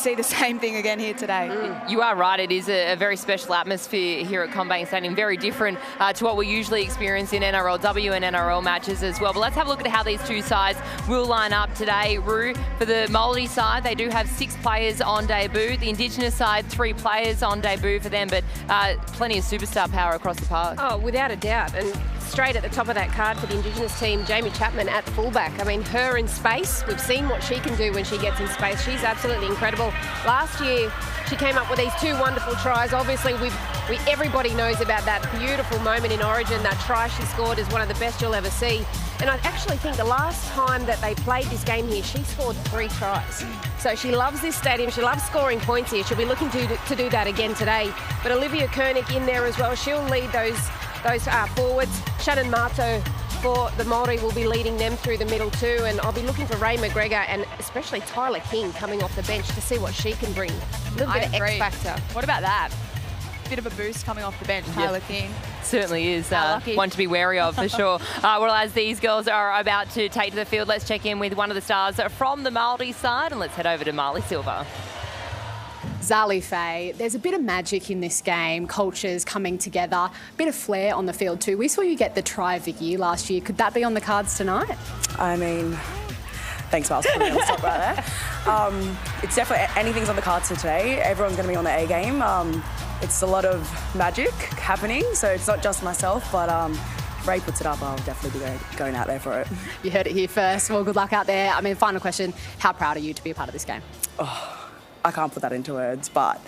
see the same thing again here today. You are right. It is a very special atmosphere here at CommBank Stadium, very different to what we usually experience in NRLW and NRL matches as well. But let's have a look at how these two sides will line up today. Rue, for the Maori side, they do have 6 players on debut. The Indigenous side, 3 players on debut for them, but plenty of superstar power across the park. Oh, without a doubt. And straight at the top of that card for the Indigenous team, Jamie Chapman at fullback. I mean, her in space, we've seen what she can do when she gets in space. She's absolutely incredible. Last year, she came up with these 2 wonderful tries. Obviously, everybody knows about that beautiful moment in Origin. That try she scored is one of the best you'll ever see. And I actually think the last time that they played this game here, she scored 3 tries. So she loves this stadium. She loves scoring points here. She'll be looking to do that again today. But Olivia Koenig in there as well. She'll lead those forwards. Shannon Mato for the Maori will be leading them through the middle too, and I'll be looking for Ray McGregor and especially Tyler King coming off the bench to see what she can bring. A little bit of X factor. What about that? Bit of a boost coming off the bench, Tyler King. Certainly is one to be wary of for sure. Well, as these girls are about to take to the field, let's check in with one of the stars from the Maori side, and let's head over to Marley Silva. Zali Faye, there's a bit of magic in this game, cultures coming together, a bit of flair on the field too. We saw you get the try of the year last year. Could that be on the cards tonight? I mean, thanks, Miles, for the stop right there. It's definitely, anything's on the cards for today. Everyone's going to be on the A game. It's a lot of magic happening, so it's not just myself, but if Ray puts it up, I'll definitely be going out there for it. You heard it here first. Well, good luck out there. I mean, final question, how proud are you to be a part of this game? Oh, I can't put that into words, but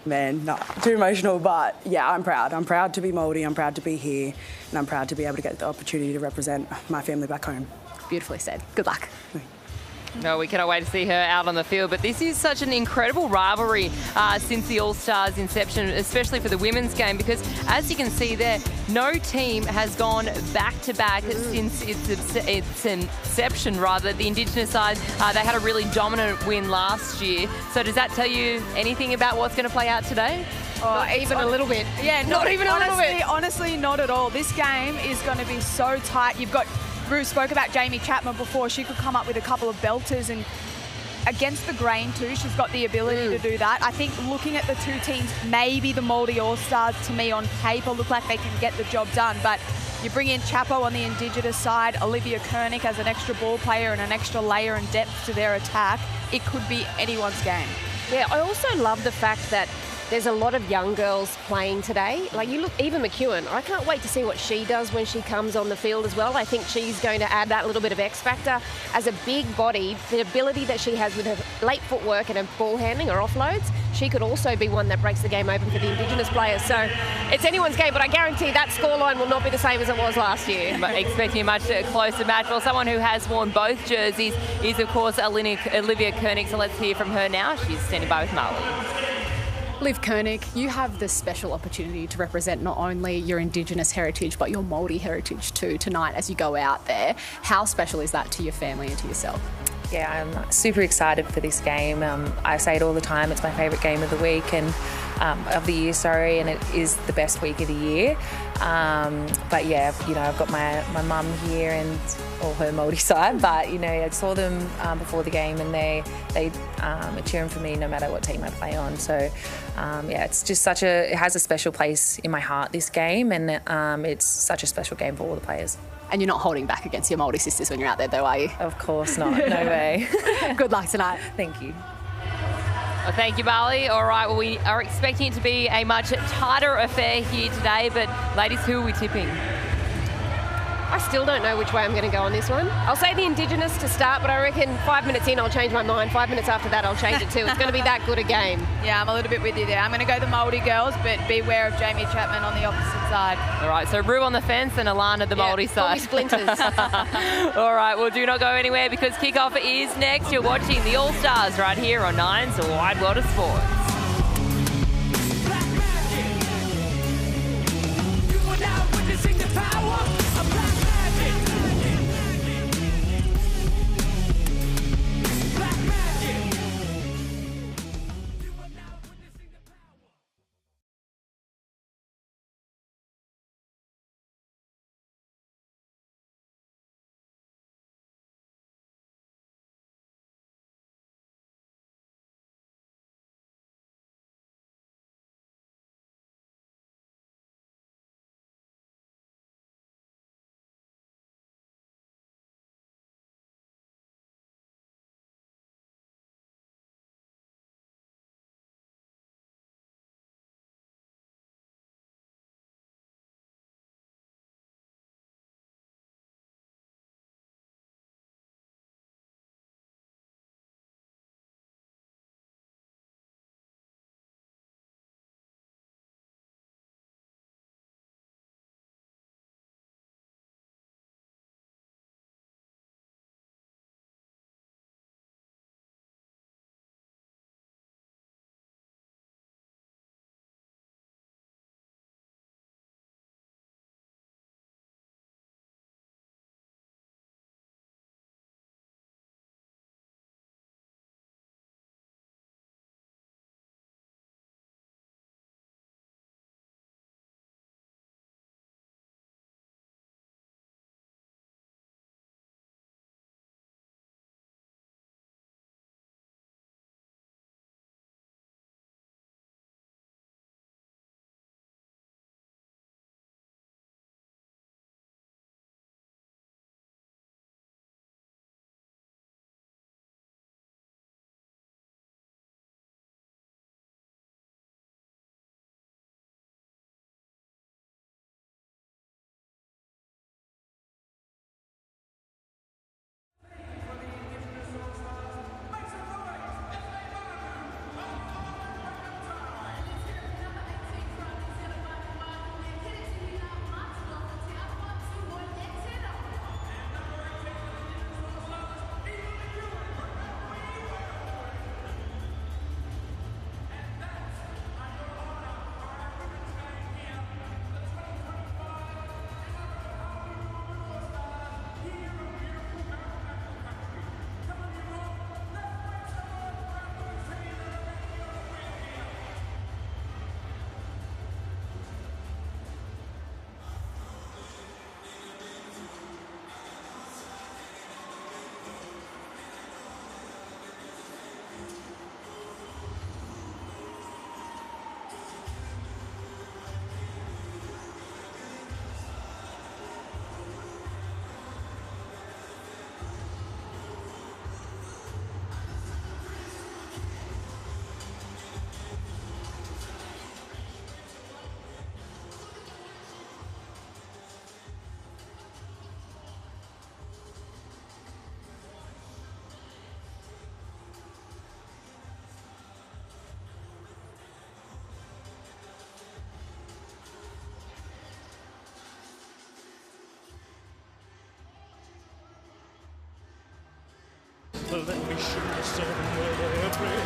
man, no, too emotional. But yeah, I'm proud. I'm proud to be Maori. I'm proud to be here, and I'm proud to be able to get the opportunity to represent my family back home. Beautifully said. Good luck. No, we cannot wait to see her out on the field. But this is such an incredible rivalry since the All-Stars inception, especially for the women's game, because as you can see there, no team has gone back-to-back since its inception, rather. The Indigenous side, they had a really dominant win last year. So does that tell you anything about what's going to play out today? Not even a little bit. Yeah, not even a little bit. Honestly, not at all. This game is going to be so tight. You've got Rue spoke about Jamie Chapman before. She could come up with a couple of belters, and against the grain too, she's got the ability to do that. I think looking at the 2 teams, maybe the Māori All-Stars to me on paper look like they can get the job done, but you bring in Chapo on the Indigenous side, Olivia Koenig as an extra ball player and an extra layer and depth to their attack. It could be anyone's game. Yeah, I also love the fact that there's a lot of young girls playing today. Like, you look, Eva McEwen, I can't wait to see what she does when she comes on the field as well. I think she's going to add that little bit of X factor. As a big body, the ability that she has with her late footwork and her ball handling or offloads, she could also be one that breaks the game open for the Indigenous players. So it's anyone's game, but I guarantee that scoreline will not be the same as it was last year. Expecting a much closer match. Well, someone who has worn both jerseys is, of course, Olivia Koenig. So let's hear from her now. She's standing by with Marley. Liv Koenig, you have the special opportunity to represent not only your Indigenous heritage but your Māori heritage too tonight as you go out there. How special is that to your family and to yourself? Yeah, I'm super excited for this game. I say it all the time, it's my favourite game of the week and of the year, and it is the best week of the year. But yeah, you know, I've got my mum here and all her Māori side, but you know, I saw them before the game and they are cheering for me no matter what team I play on. So yeah, it's just it has a special place in my heart, this game, and it's such a special game for all the players. And you're not holding back against your Māori sisters when you're out there though, are you? Of course not, no way. Good luck tonight. Thank you. Well, thank you, Marley. All right, well, we are expecting it to be a much tighter affair here today, but ladies, who are we tipping? I still don't know which way I'm going to go on this one. I'll say the Indigenous to start, but I reckon 5 minutes in I'll change my mind. 5 minutes after that I'll change it too. It's going to be that good a game. Yeah, I'm a little bit with you there. I'm going to go the Māori girls, but beware of Jamie Chapman on the opposite side. All right, so Rue on the fence and Alana the Māori side. Splinters. All right, well, do not go anywhere because kickoff is next. You're watching the All-Stars right here on Nine's Wide World of Sports.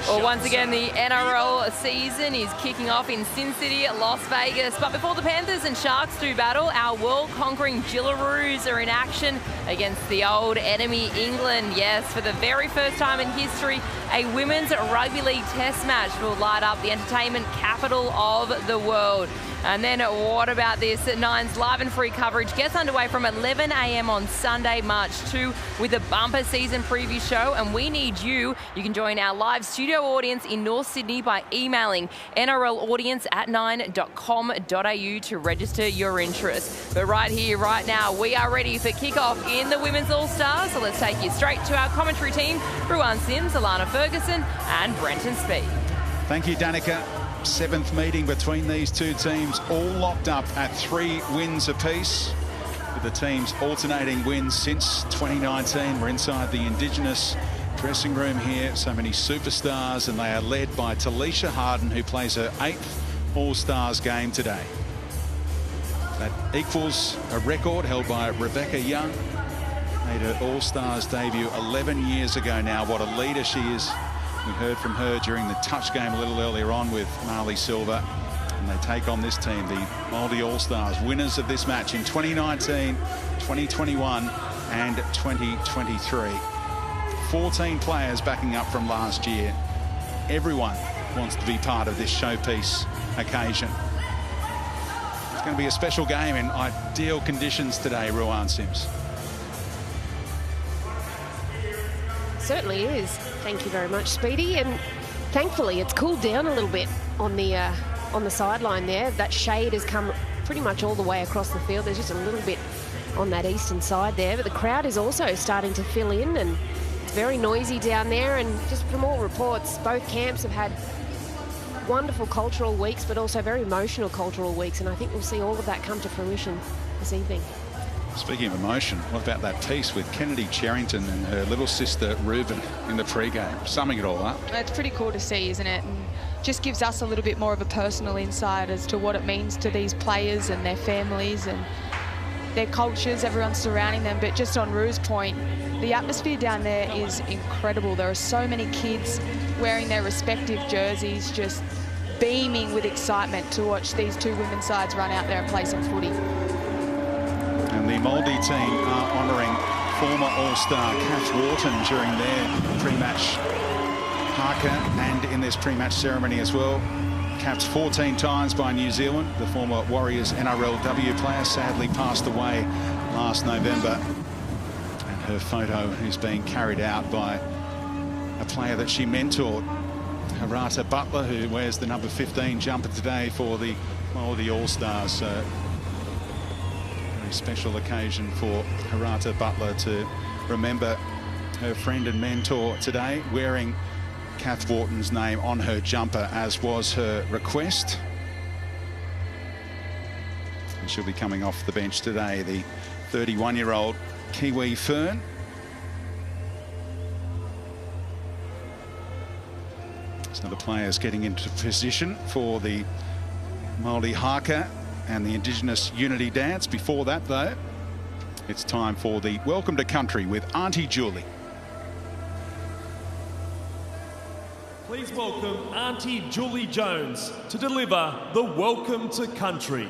Well, once again, the NRL season is kicking off in Sin City, Las Vegas. But before the Panthers and Sharks do battle, our world-conquering Jillaroos are in action against the old enemy, England. Yes, for the very first time in history, a women's rugby league test match will light up the entertainment capital of the world. And then what about this? Nine's live and free coverage gets underway from 11 a.m. on Sunday, March 2 with a bumper season preview show. And we need you. You can join our live studio audience in North Sydney by emailing nrlaudience@nine.com.au to register your interest. But right here, right now, we are ready for kickoff in the Women's All-Stars. So let's take you straight to our commentary team, Ruan Sims, Alana Ferguson and Brenton Speed. Thank you, Danica. 7th meeting between these two teams, all locked up at 3 wins apiece, with the teams alternating wins since 2019. We're inside the Indigenous dressing room here. So many superstars, and they are led by Talisha Harden, who plays her 8th All-Stars game today. That equals a record held by Rebecca Young. Made her All-Stars debut 11 years ago now. What a leader she is. We heard from her during the touch game a little earlier on with Marley Silva. And they take on this team, the Māori All-Stars, winners of this match in 2019, 2021 and 2023. 14 players backing up from last year. Everyone wants to be part of this showpiece occasion. It's going to be a special game in ideal conditions today, Ruan Sims. Certainly is. Thank you very much, Speedy. And thankfully, it's cooled down a little bit on the sideline there. That shade has come pretty much all the way across the field. There's just a little bit on that eastern side there, but the crowd is also starting to fill in, and it's very noisy down there. And just from all reports, both camps have had wonderful cultural weeks, but also very emotional cultural weeks, and I think we'll see all of that come to fruition this evening. Speaking of emotion, what about that piece with Kennedy Cherrington and her little sister Reuben in the pre-game, summing it all up? It's pretty cool to see, isn't it? And just gives us a little bit more of a personal insight as to what it means to these players and their families and their cultures, everyone surrounding them. But just on Rue's point, the atmosphere down there is incredible. There are so many kids wearing their respective jerseys, just beaming with excitement to watch these two women's sides run out there and play some footy. And the Māori team are honouring former All-Star Kath Wharton during their pre-match haka and in this pre-match ceremony as well. Capped 14 times by New Zealand. The former Warriors NRLW player sadly passed away last November. And her photo is being carried out by a player that she mentored, Harata Butler, who wears the number 15 jumper today for the Māori All-Stars. So special occasion for Harata Butler to remember her friend and mentor today, wearing Kath Wharton's name on her jumper, as was her request. And she'll be coming off the bench today, the 31-year-old Kiwi Fern. So the players getting into position for the Māori haka and the Indigenous Unity Dance. Before that, though, it's time for the Welcome to Country with Auntie Julie. Please welcome Auntie Julie Jones to deliver the Welcome to Country.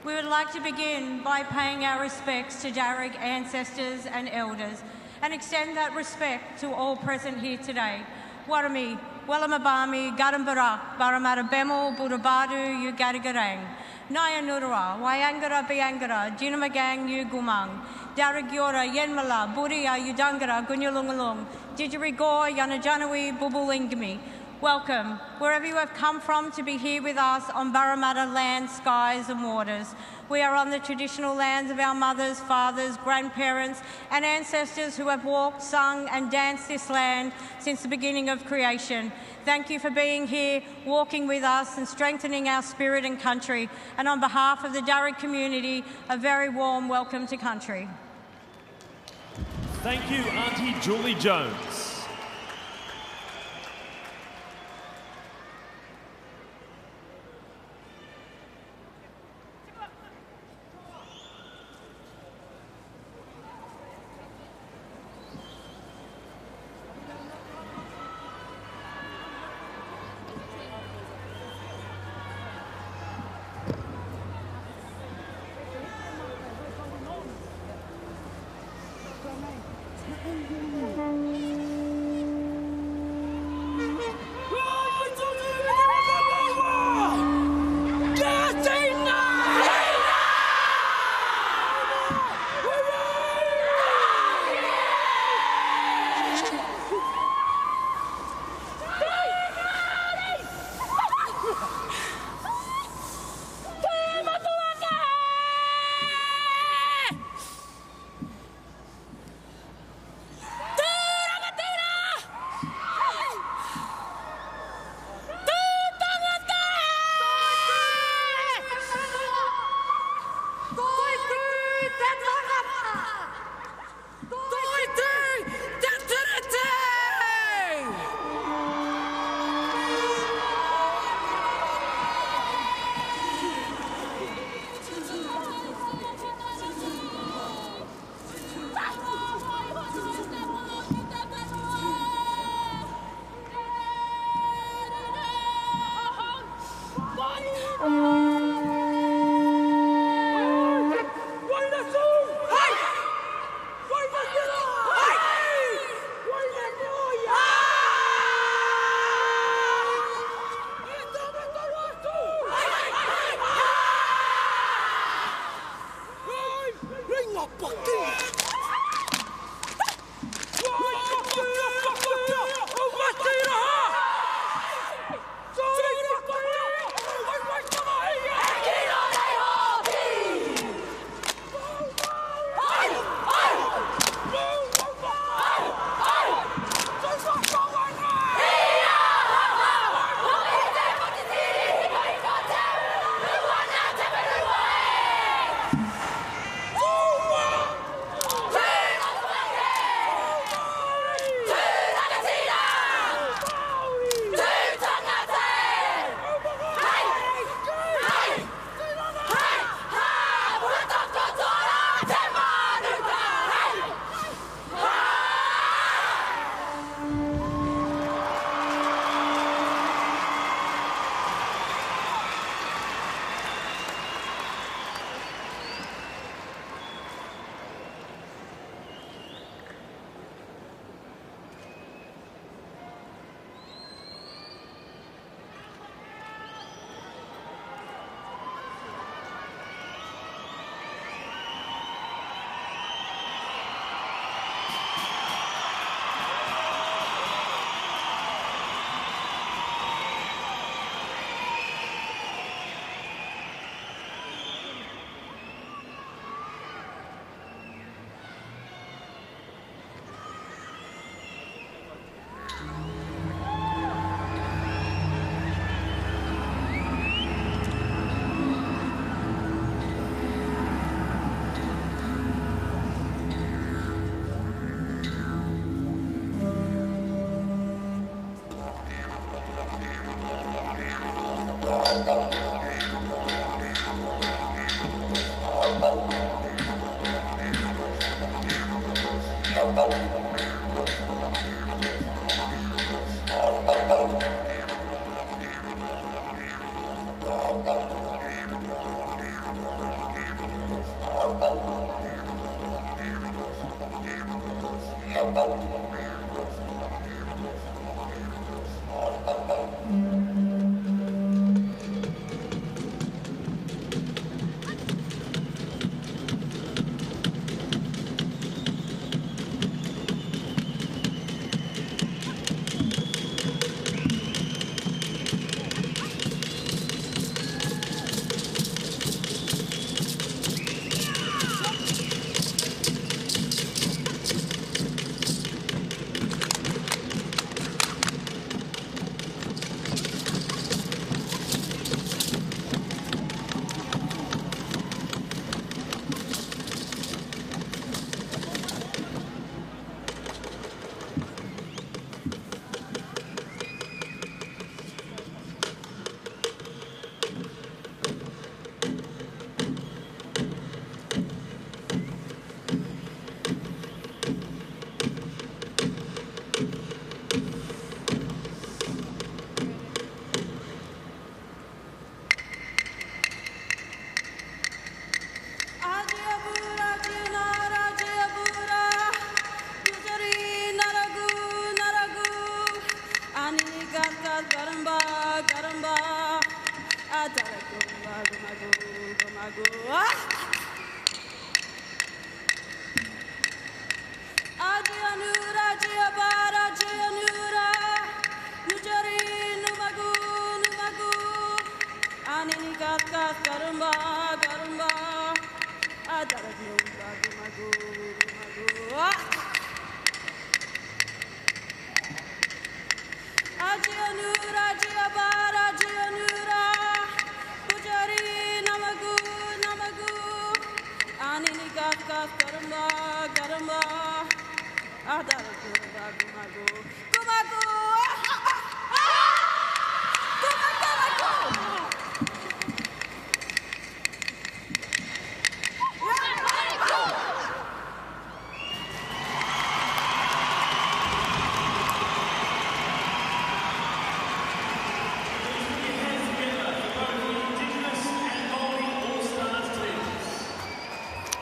We would like to begin by paying our respects to Darug ancestors and elders and extend that respect to all present here today. Warami, Wellamabami, Garambara, Baramara Bemel, Burabadu, Ugarigarang, Naya Nurra, Wayangara Biangara, Jinamagang, Ugumang, Daragyora, Yenmala, Buria, Udangara, Gunyalungalung, Didjarigo, Yanajanawi, Bubulingami. Welcome, wherever you have come from to be here with us on Parramatta land, skies and waters. We are on the traditional lands of our mothers, fathers, grandparents and ancestors who have walked, sung and danced this land since the beginning of creation. Thank you for being here, walking with us and strengthening our spirit and country. And on behalf of the Darug community, a very warm welcome to country. Thank you, Auntie Julie Jones.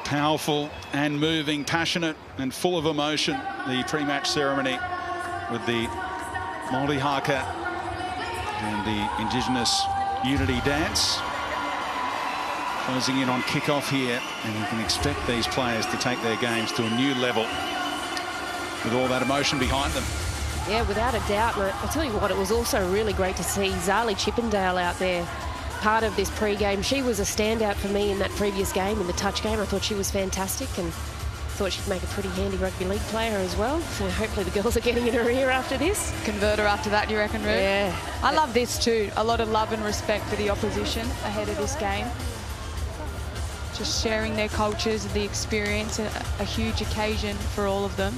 Powerful and moving, passionate and full of emotion, the pre-match ceremony with the Maori haka and the Indigenous unity dance. Closing in on kick-off here, and you can expect these players to take their games to a new level with all that emotion behind them. Yeah, without a doubt. And I'll tell you what, it was also really great to see Zali Chippendale out there, part of this pre-game. She was a standout for me in that previous game, in the touch game. I thought she was fantastic and thought she'd make a pretty handy rugby league player as well. So hopefully the girls are getting in her ear after this. Convert her after that, do you reckon, Ruth? Yeah. I love this too. A lot of love and respect for the opposition ahead of this game. Just sharing their cultures, the experience, a huge occasion for all of them.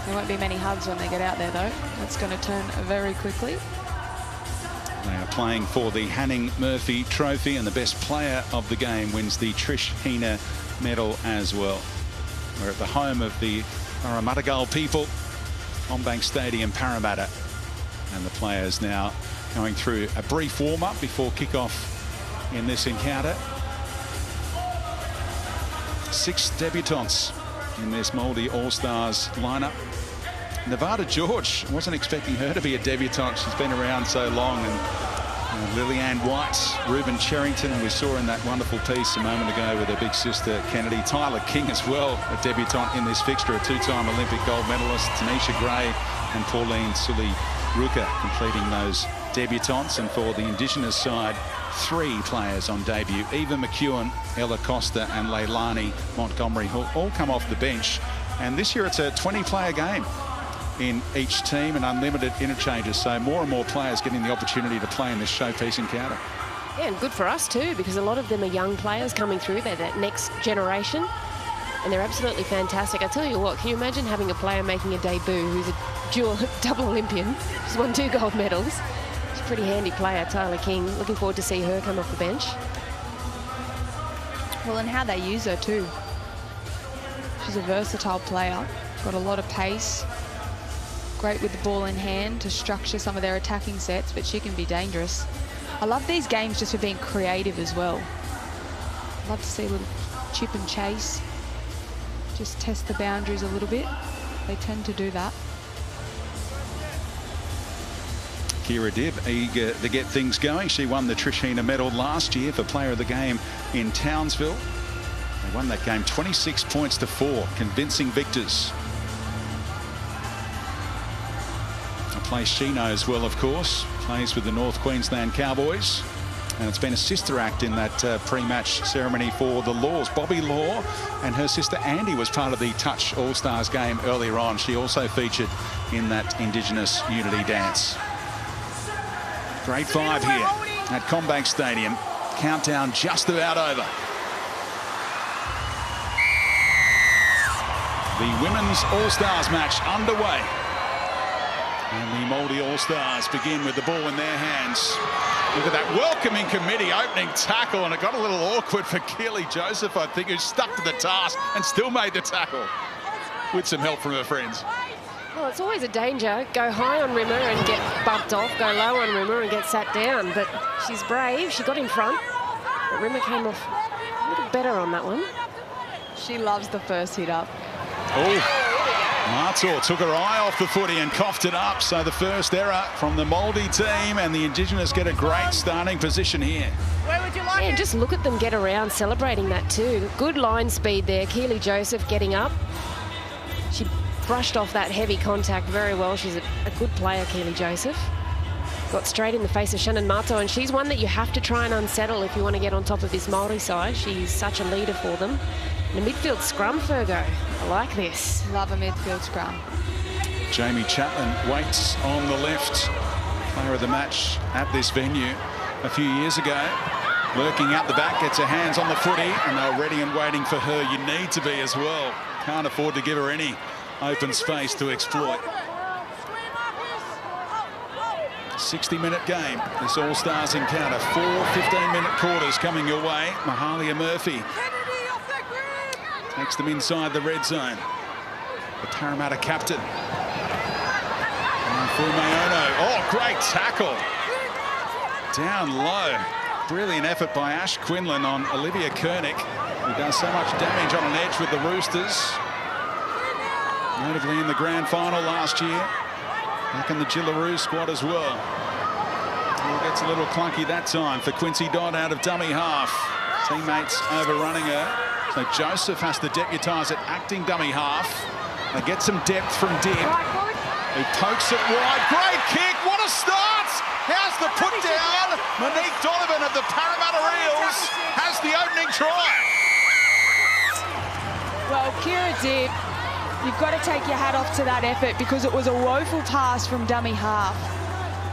There won't be many hugs when they get out there, though. That's going to turn very quickly. They are playing for the Hanning Murphy Trophy, and the best player of the game wins the Trish Hina medal as well. We're at the home of the Parramatta people, Onbank Stadium, Parramatta. And the players now going through a brief warm-up before kick-off in this encounter. 6 debutantes in this Māori All-Stars lineup. Nevada George, wasn't expecting her to be a debutante. She's been around so long. And Lillian White, Ruben Cherrington, who we saw in that wonderful piece a moment ago with her big sister Kennedy. Tyler King as well, a debutante in this fixture, a 2-time Olympic gold medalist. Tanisha Gray and Pauline Suli-Ruka completing those debutantes. And for the Indigenous side, 3 players on debut. Eva McEwen, Ella Costa and Leilani Montgomery, who all come off the bench. And this year it's a 20-player game in each team and unlimited interchanges, so more and more players getting the opportunity to play in this showpiece encounter. Yeah, and good for us too, because a lot of them are young players coming through. They're that next generation, and they're absolutely fantastic. I tell you what, can you imagine having a player making a debut who's a double Olympian, who's won 2 gold medals? She's pretty handy player, Tyler King. Looking forward to see her come off the bench. Well, and how they use her too. She's a versatile player, got a lot of pace, great with the ball in hand to structure some of their attacking sets, but she can be dangerous. I love these games just for being creative as well. Love to see a little chip and chase, just test the boundaries a little bit. They tend to do that. Kira Dibb eager to get things going. She won the Trishina medal last year for player of the game in Townsville. They won that game 26 points to 4, convincing victors. A place she knows well, of course. Plays with the North Queensland Cowboys. And it's been a sister act in that pre-match ceremony for the Laws. Bobby Law and her sister Andy was part of the Touch All-Stars game earlier on. She also featured in that Indigenous Unity dance. Grade 5 here at Combank Stadium. Countdown just about over. The Women's All-Stars match underway. And the Māori All-Stars begin with the ball in their hands. Look at that welcoming committee opening tackle, and it got a little awkward for Keely Joseph, I think, who stuck to the task and still made the tackle with some help from her friends. Well, it's always a danger. Go high on Rimmer and get bumped off. Go low on Rimmer and get sat down. But she's brave. She got in front. But Rimmer came off a little better on that one. She loves the first hit up. Oh. Martor took her eye off the footy and coughed it up. So the first error from the Māori team, and the Indigenous get a great starting position here. Where would you like it? Just look at them get around, celebrating that too. Good line speed there. Keely Joseph getting up. She brushed off that heavy contact very well. She's a good player, Keely Joseph. Got straight in the face of Shannon Mato, and she's one that you have to try and unsettle if you want to get on top of this Māori side. She's such a leader for them. And a midfield scrum, Fergo. I like this. Love a midfield scrum. Jamie Chapman waits on the left. Player of the match at this venue a few years ago. Lurking out the back, gets her hands on the footy, and they're ready and waiting for her. You need to be as well. Can't afford to give her any open space to exploit. 60-minute game, this All-Stars encounter. 4 15-minute quarters coming your way. Mahalia Murphy takes them inside the red zone. The Parramatta captain. And Fumeono. Oh, great tackle. Down low. Brilliant effort by Ash Quinlan on Olivia Koenig, who does so much damage on an edge with the Roosters. Notably in the grand final last year. Back in the Jillaroo squad as well. It gets a little clunky that time for Quincy Dodd out of dummy half. Teammates overrunning her. So Joseph has to deputise at acting dummy half. They get some depth from Dibb, who pokes it wide. Great kick, what a start! How's the put down? Monique Donovan of the Parramatta Eels has the opening try. Well, Kira Dibb, you've got to take your hat off to that effort, because it was a woeful pass from dummy half.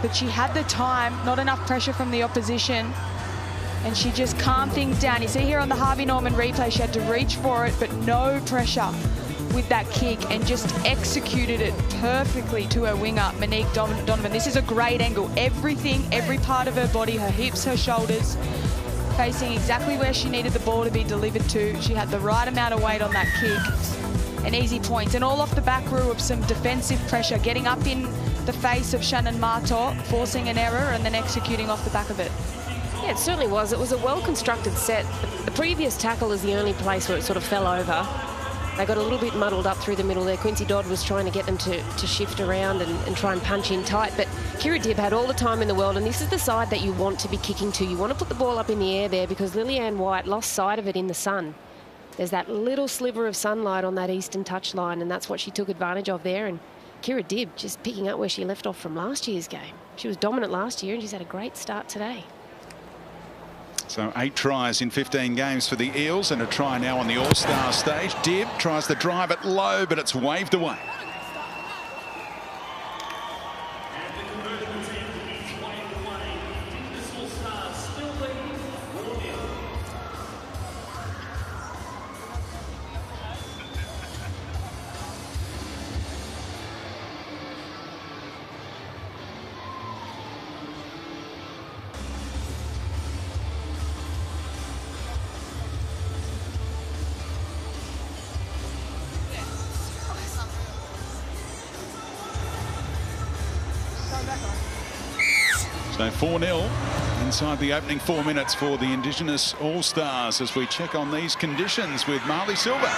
But she had the time, not enough pressure from the opposition, and she just calmed things down. You see here on the Harvey Norman replay, she had to reach for it, but no pressure with that kick, and just executed it perfectly to her winger, Monique Donovan. This is a great angle. Everything, every part of her body, her hips, her shoulders, facing exactly where she needed the ball to be delivered to. She had the right amount of weight on that kick. And easy points, and all off the back row of some defensive pressure, getting up in the face of Shannon Mato, forcing an error, and then executing off the back of it. Yeah, it certainly was. It was a well-constructed set. The previous tackle is the only place where it sort of fell over. They got a little bit muddled up through the middle there. Quincy Dodd was trying to get them to shift around and try and punch in tight. But Kira Dibb had all the time in the world, and this is the side that you want to be kicking to. You want to put the ball up in the air there, because Lillian White lost sight of it in the sun. There's that little sliver of sunlight on that eastern touchline, and that's what she took advantage of there. And Kira Dibb just picking up where she left off from last year's game. She was dominant last year, and she's had a great start today. So 8 tries in 15 games for the Eels, and a try now on the All-Star stage. Dibb tries to drive it low, but it's waved away. So 4-0 inside the opening 4 minutes for the Indigenous All-Stars as we check on these conditions with Marley Silva.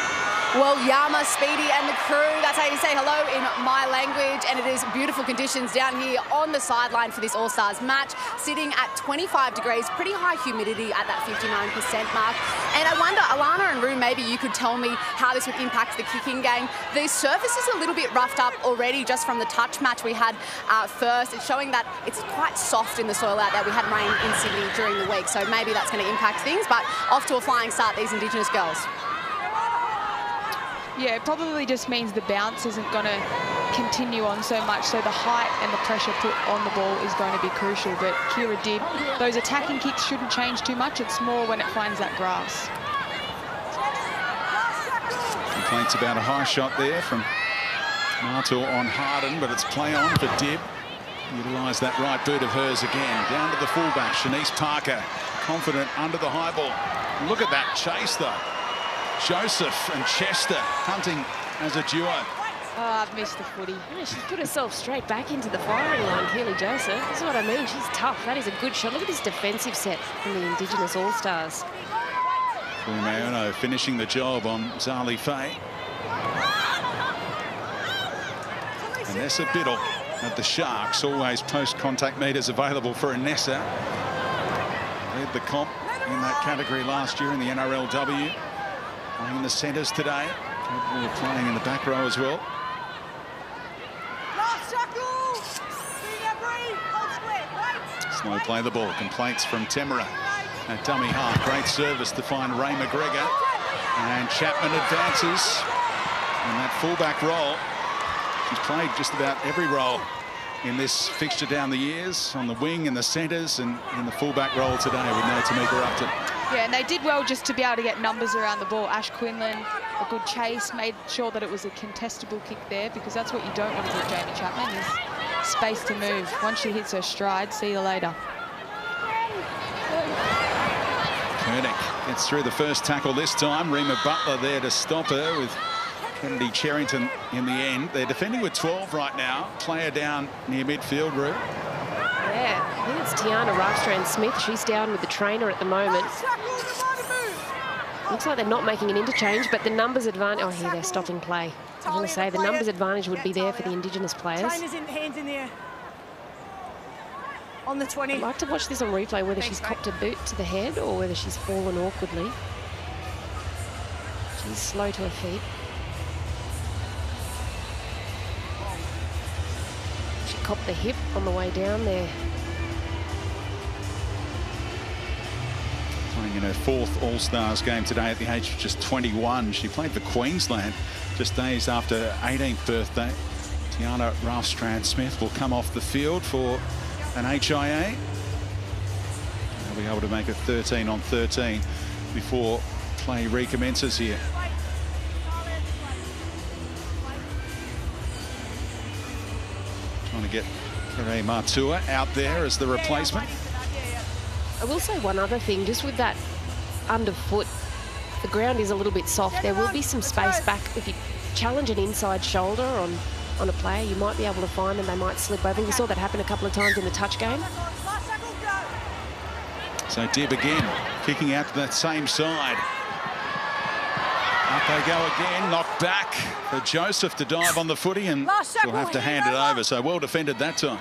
Well, Yama, Speedy and the crew, that's how you say hello in my language, and it is beautiful conditions down here on the sideline for this All-Stars match, sitting at 25 degrees, pretty high humidity at that 59% mark. And I wonder, Alana and Rue, maybe you could tell me how this would impact the kicking game. The surface is a little bit roughed up already just from the touch match we had first. It's showing that it's quite soft in the soil out there. We had rain in Sydney during the week, so maybe that's going to impact things, but off to a flying start, these Indigenous girls. Yeah, it probably just means the bounce isn't going to continue on so much, so the height and the pressure put on the ball is going to be crucial. But Kira did. Those attacking kicks shouldn't change too much. It's more when it finds that grass. Complaints about a high shot there from Martor on Harden, but it's play on for Dibb. Utilised that right boot of hers again. Down to the fullback, Shanice Parker, confident under the high ball. Look at that chase, though. Joseph and Chester hunting as a duo. Oh, I've missed the footy. Yeah, she's put herself straight back into the firing line, Keely Joseph. This is what I mean. She's tough. That is a good shot. Look at this defensive set from the Indigenous All-Stars. Fuimaono finishing the job on Zali Faye. Anessa Biddle at the Sharks. Always post-contact meters available for Anessa. Led the comp in that category last year in the NRLW. Playing in the centres today. Capable of playing in the back row as well. Slow play the ball. Complaints from Temera at dummy half. Great service to find Ray McGregor. And Chapman advances in that fullback role. She's played just about every role in this fixture down the years, on the wing, in the centres, and in the fullback role today with no Tamika Upton. Yeah, and they did well just to be able to get numbers around the ball. Ash Quinlan, a good chase, made sure that it was a contestable kick there, because that's what you don't want to do, Jamie Chapman, is space to move. Once she hits her stride, see you later. Koenig gets through the first tackle this time. Rima Butler there to stop her with Kennedy Cherrington in the end. They're defending with 12 right now. Player down near midfield, Rue. Yeah, I think it's Tiana Rafstrand-Smith. She's down with the trainer at the moment. Looks like they're not making an interchange, but the numbers advantage... Oh, here they're stopping play. I was going to say the numbers advantage would be there for the Indigenous players. Trainer's in, hands in the air. On the 20. I'd like to watch this on replay, whether she's copped a boot to the head or whether she's fallen awkwardly. She's slow to her feet. She copped the hip on the way down there. Playing in her fourth All-Stars game today at the age of just 21. She played for Queensland just days after her 18th birthday. Tiana Rafstrand-Smith will come off the field for an HIA. They'll be able to make it 13 on 13 before play recommences here. Trying to get Kere Matua out there as the replacement. I will say one other thing, just with that underfoot, the ground is a little bit soft. There will be some space back. If you challenge an inside shoulder on a player, you might be able to find them. They might slip over. We saw that happen a couple of times in the touch game. So Dibb again, kicking out to that same side. Up they go again, knocked back for Joseph to dive on the footy, and she'll have to hand it over. So well defended that time.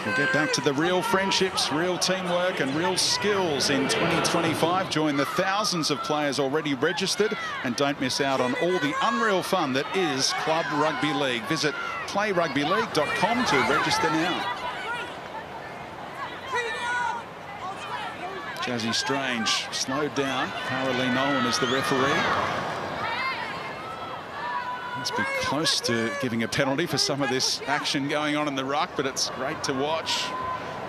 We'll get back to the real friendships, real teamwork and real skills in 2025. Join the thousands of players already registered and don't miss out on all the unreal fun that is Club Rugby League. Visit playrugbyleague.com to register now. Jazzy Strange slowed down. Caroline Nolan is the referee. Must be close to giving a penalty for some of this action going on in the ruck, but it's great to watch.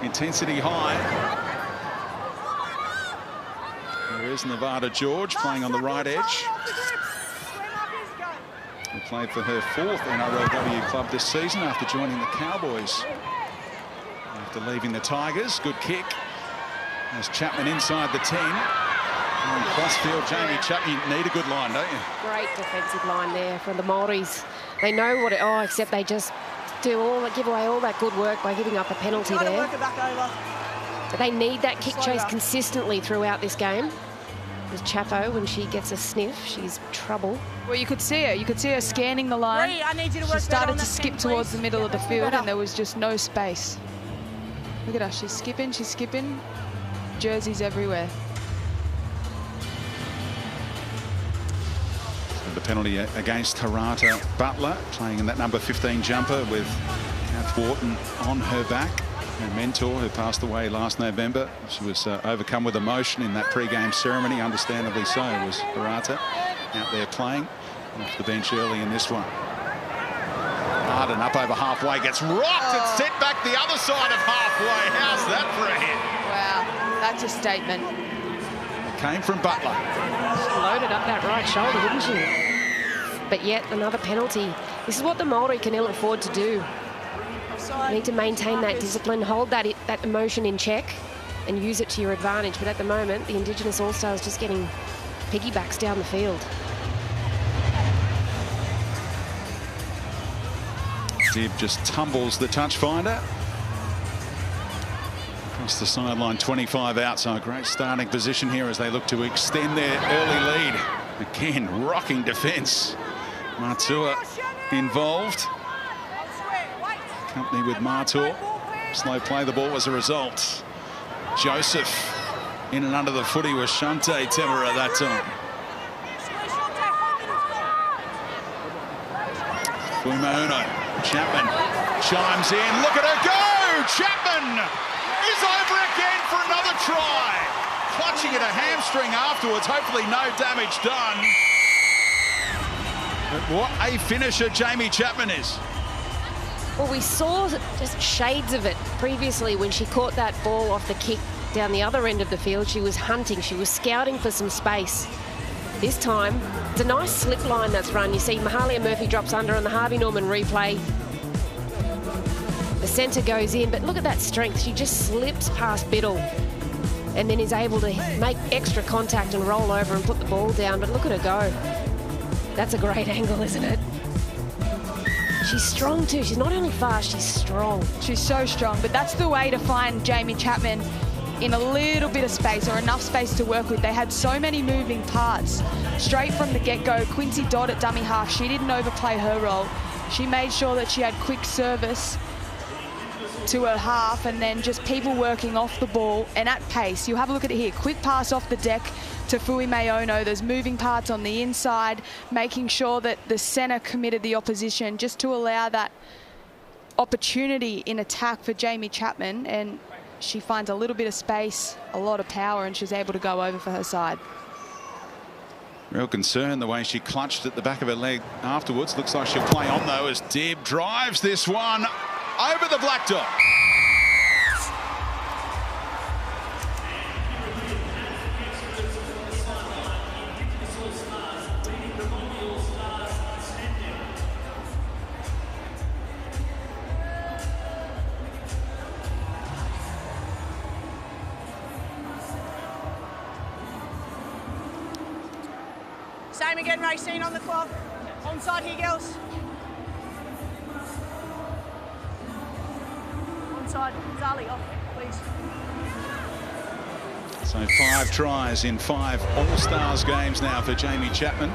Intensity high. There is Nevada George playing on the right edge. Who played for her fourth NRLW club this season after joining the Cowboys. After leaving the Tigers, good kick. There's Chapman inside the 10. Crossfield, Jamie Chapman, you need a good line, don't you? Great defensive line there from the Maoris. They know what it... Oh, except they just give away all that good work by giving up a penalty there. But they need that kick chase consistently throughout this game. With Chapo, when she gets a sniff, she's trouble. Well, you could see her. You could see her scanning the line. She started to skip towards the middle of the field, and there was just no space. Look at her. She's skipping. She's skipping. Jerseys everywhere. The penalty against Harata Butler, playing in that number 15 jumper with Kath Wharton on her back. Her mentor, who passed away last November. She was overcome with emotion in that pre-game ceremony, understandably so, was Harata out there playing off the bench early in this one. Harden up over halfway, gets rocked and sent back the other side of halfway. How's that for a hit? Wow, that's a statement. Came from Butler. She loaded up that right shoulder, didn't she? But yet another penalty. This is what the Maori can ill afford to do. You need to maintain that discipline, hold that emotion in check and use it to your advantage. But at the moment, the Indigenous All-Stars just getting piggybacks down the field. Dib just tumbles the touch finder. Across the sideline, 25 out, so a great starting position here as they look to extend their early lead. Again, rocking defence. Matua involved. Company with Matua. Slow play the ball as a result. Joseph in and under the footy was Shante Temera that time. Fuimauno, Chapman chimes in. Look at her go! Chapman is over again for another try. Clutching at a hamstring afterwards. Hopefully no damage done. But what a finisher Jamie Chapman is. Well, we saw just shades of it previously when she caught that ball off the kick down the other end of the field. She was hunting, she was scouting for some space. This time, it's a nice slip line that's run. You see Mahalia Murphy drops under on the Harvey Norman replay. The centre goes in, but look at that strength. She just slips past Biddle and then is able to make extra contact and roll over and put the ball down. But look at her go. That's a great angle, isn't it? She's strong too. She's not only fast, she's strong. She's so strong, but that's the way to find Jamie Chapman in a little bit of space or enough space to work with. They had so many moving parts straight from the get-go. Quincy Dodd at dummy half, she didn't overplay her role. She made sure that she had quick service to her half and then just people working off the ball and at pace. You have a look at it here. Quick pass off the deck to Fuimauno. There's moving parts on the inside, making sure that the centre committed the opposition just to allow that opportunity in attack for Jamie Chapman. And she finds a little bit of space, a lot of power, and she's able to go over for her side. Real concern the way she clutched at the back of her leg afterwards. Looks like she'll play on though as Dib drives this one over the black dot. Same again, Racine on the clock. Onside here, girls. Onside. Zali off, please. So 5 tries in 5 All-Stars games now for Jamie Chapman.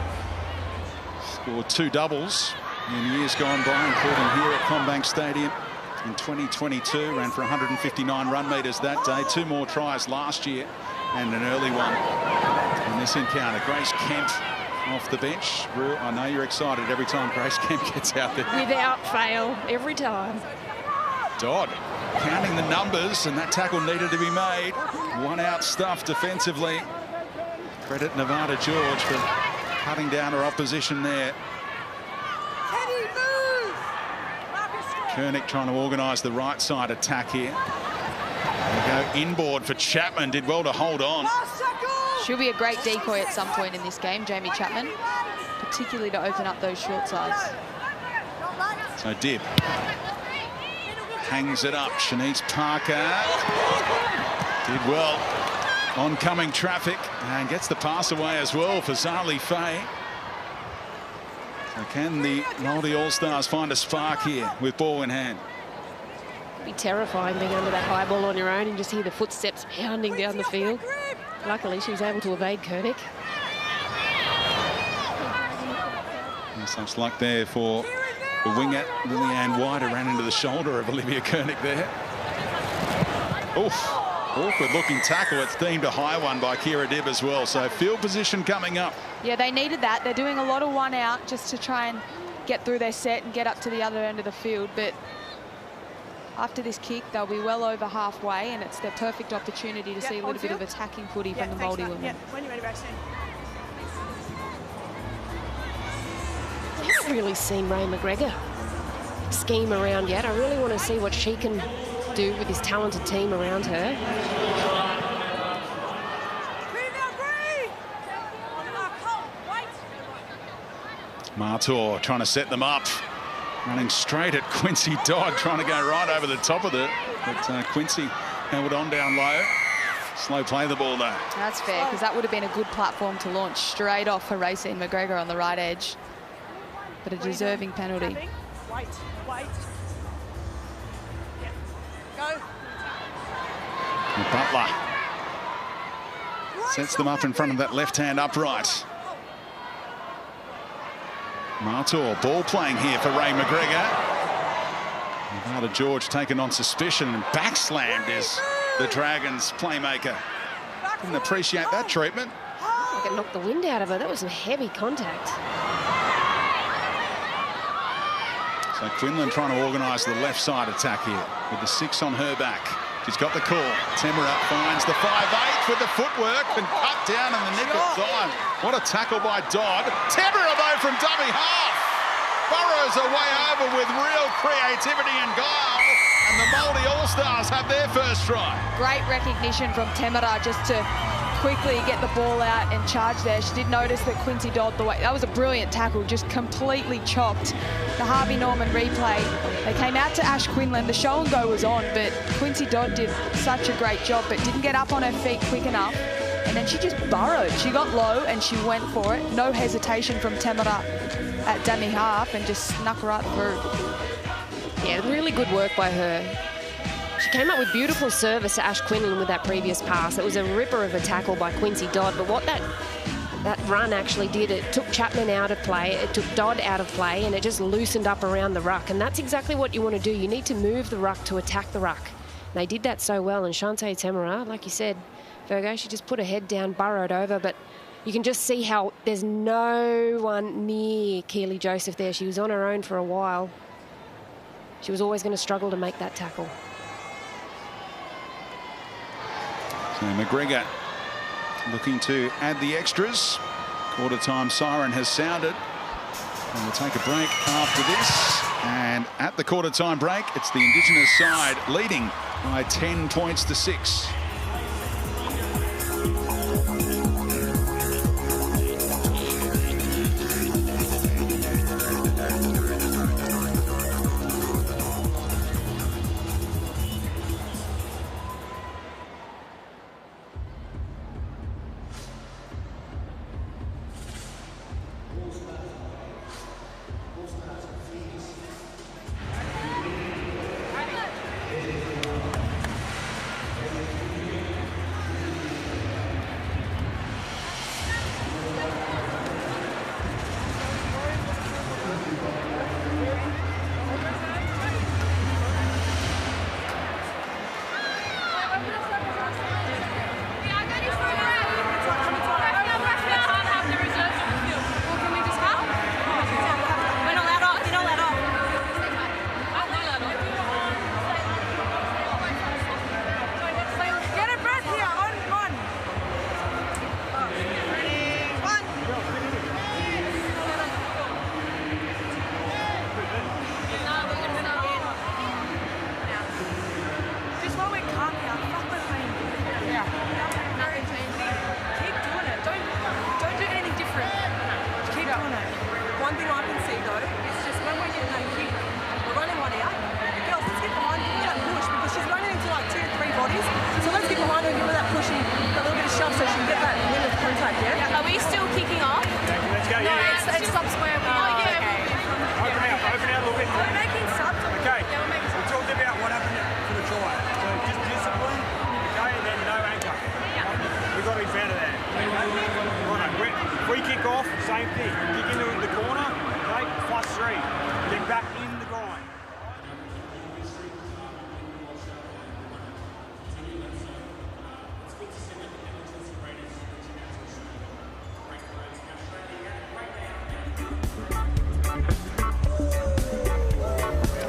Scored 2 doubles in years gone by, including here at Combank Stadium in 2022. Ran for 159 run metres that day. 2 more tries last year and an early one in this encounter. Grace Kemp off the bench. I know you're excited every time Grace Kemp gets out there. Without fail, every time. Dodd counting the numbers, and that tackle needed to be made. 1 out stuff defensively. Credit Nevada George for cutting down her opposition there. Koenig trying to organise the right side attack here. There we go, inboard for Chapman. Did well to hold on. She'll be a great decoy at some point in this game, Jamie Chapman, particularly to open up those short sides. So Dib hangs it up. Shanice Parker did well oncoming traffic and gets the pass away as well for Zali Faye. So can the Maori All-Stars find a spark here with ball in hand? It'd be terrifying being under that high ball on your own and just hear the footsteps pounding down the field. Luckily, she was able to evade Koenig. And such luck there for the winger. Lillian Wider ran into the shoulder of Olivia Koenig there. Oof. Awkward looking tackle. It's deemed a high one by Kira Dibb as well. So field position coming up. Yeah, they needed that. They're doing a lot of one out just to try and get through their set and get up to the other end of the field. But after this kick, they'll be well over halfway, and it's their perfect opportunity to see a little bit of attacking footy from the Māori women. Yeah, when you're ready, Roxanne. I haven't really seen Ray McGregor scheme around yet. I really want to see what she can do with this talented team around her. Martor trying to set them up. Running straight at Quincy Dodd, trying to go right over the top of it. But Quincy held on down low. Slow play the ball though. That's fair, because that would have been a good platform to launch straight off for Racine McGregor on the right edge. But a deserving penalty. Wait. Yeah. Go. And Butler sets them up in front of that left-hand upright. Martor, ball playing here for Ray McGregor. Nevada George taken on suspicion and backslammed is the Dragons playmaker. Didn't appreciate that treatment. Like it knocked the wind out of her. That was some heavy contact. So Quinlan trying to organise the left side attack here with the 6 on her back. She's got the call. Temera finds the 5'8" with the footwork and cut down in the nick of time. What a tackle by Dodd. Temera though from dummy half. Burrows are way over with real creativity and guile. And the Māori All-Stars have their first try. Great recognition from Temera just to quickly get the ball out and charge there. She did notice that Quincy Dodd, that was a brilliant tackle, just completely chopped. The Harvey Norman replay, they came out to Ash Quinlan. The show and go was on, but Quincy Dodd did such a great job, but didn't get up on her feet quick enough. And then she just burrowed. She got low and she went for it. No hesitation from Temera at dummy half and just snuck right through. Yeah, really good work by her. She came up with beautiful service to Ash Quinlan with that previous pass. It was a ripper of a tackle by Quincy Dodd, but what that run actually did, it took Chapman out of play, it took Dodd out of play, and it just loosened up around the ruck. And that's exactly what you want to do. You need to move the ruck to attack the ruck. And they did that so well. And Shantae Temera, like you said, Virgo, she just put her head down, burrowed over, but you can just see how there's no one near Keely Joseph there. She was on her own for a while. She was always going to struggle to make that tackle. So McGregor looking to add the extras. Quarter time siren has sounded. And we'll take a break after this. And at the quarter time break, it's the Indigenous side leading by 10 points to 6.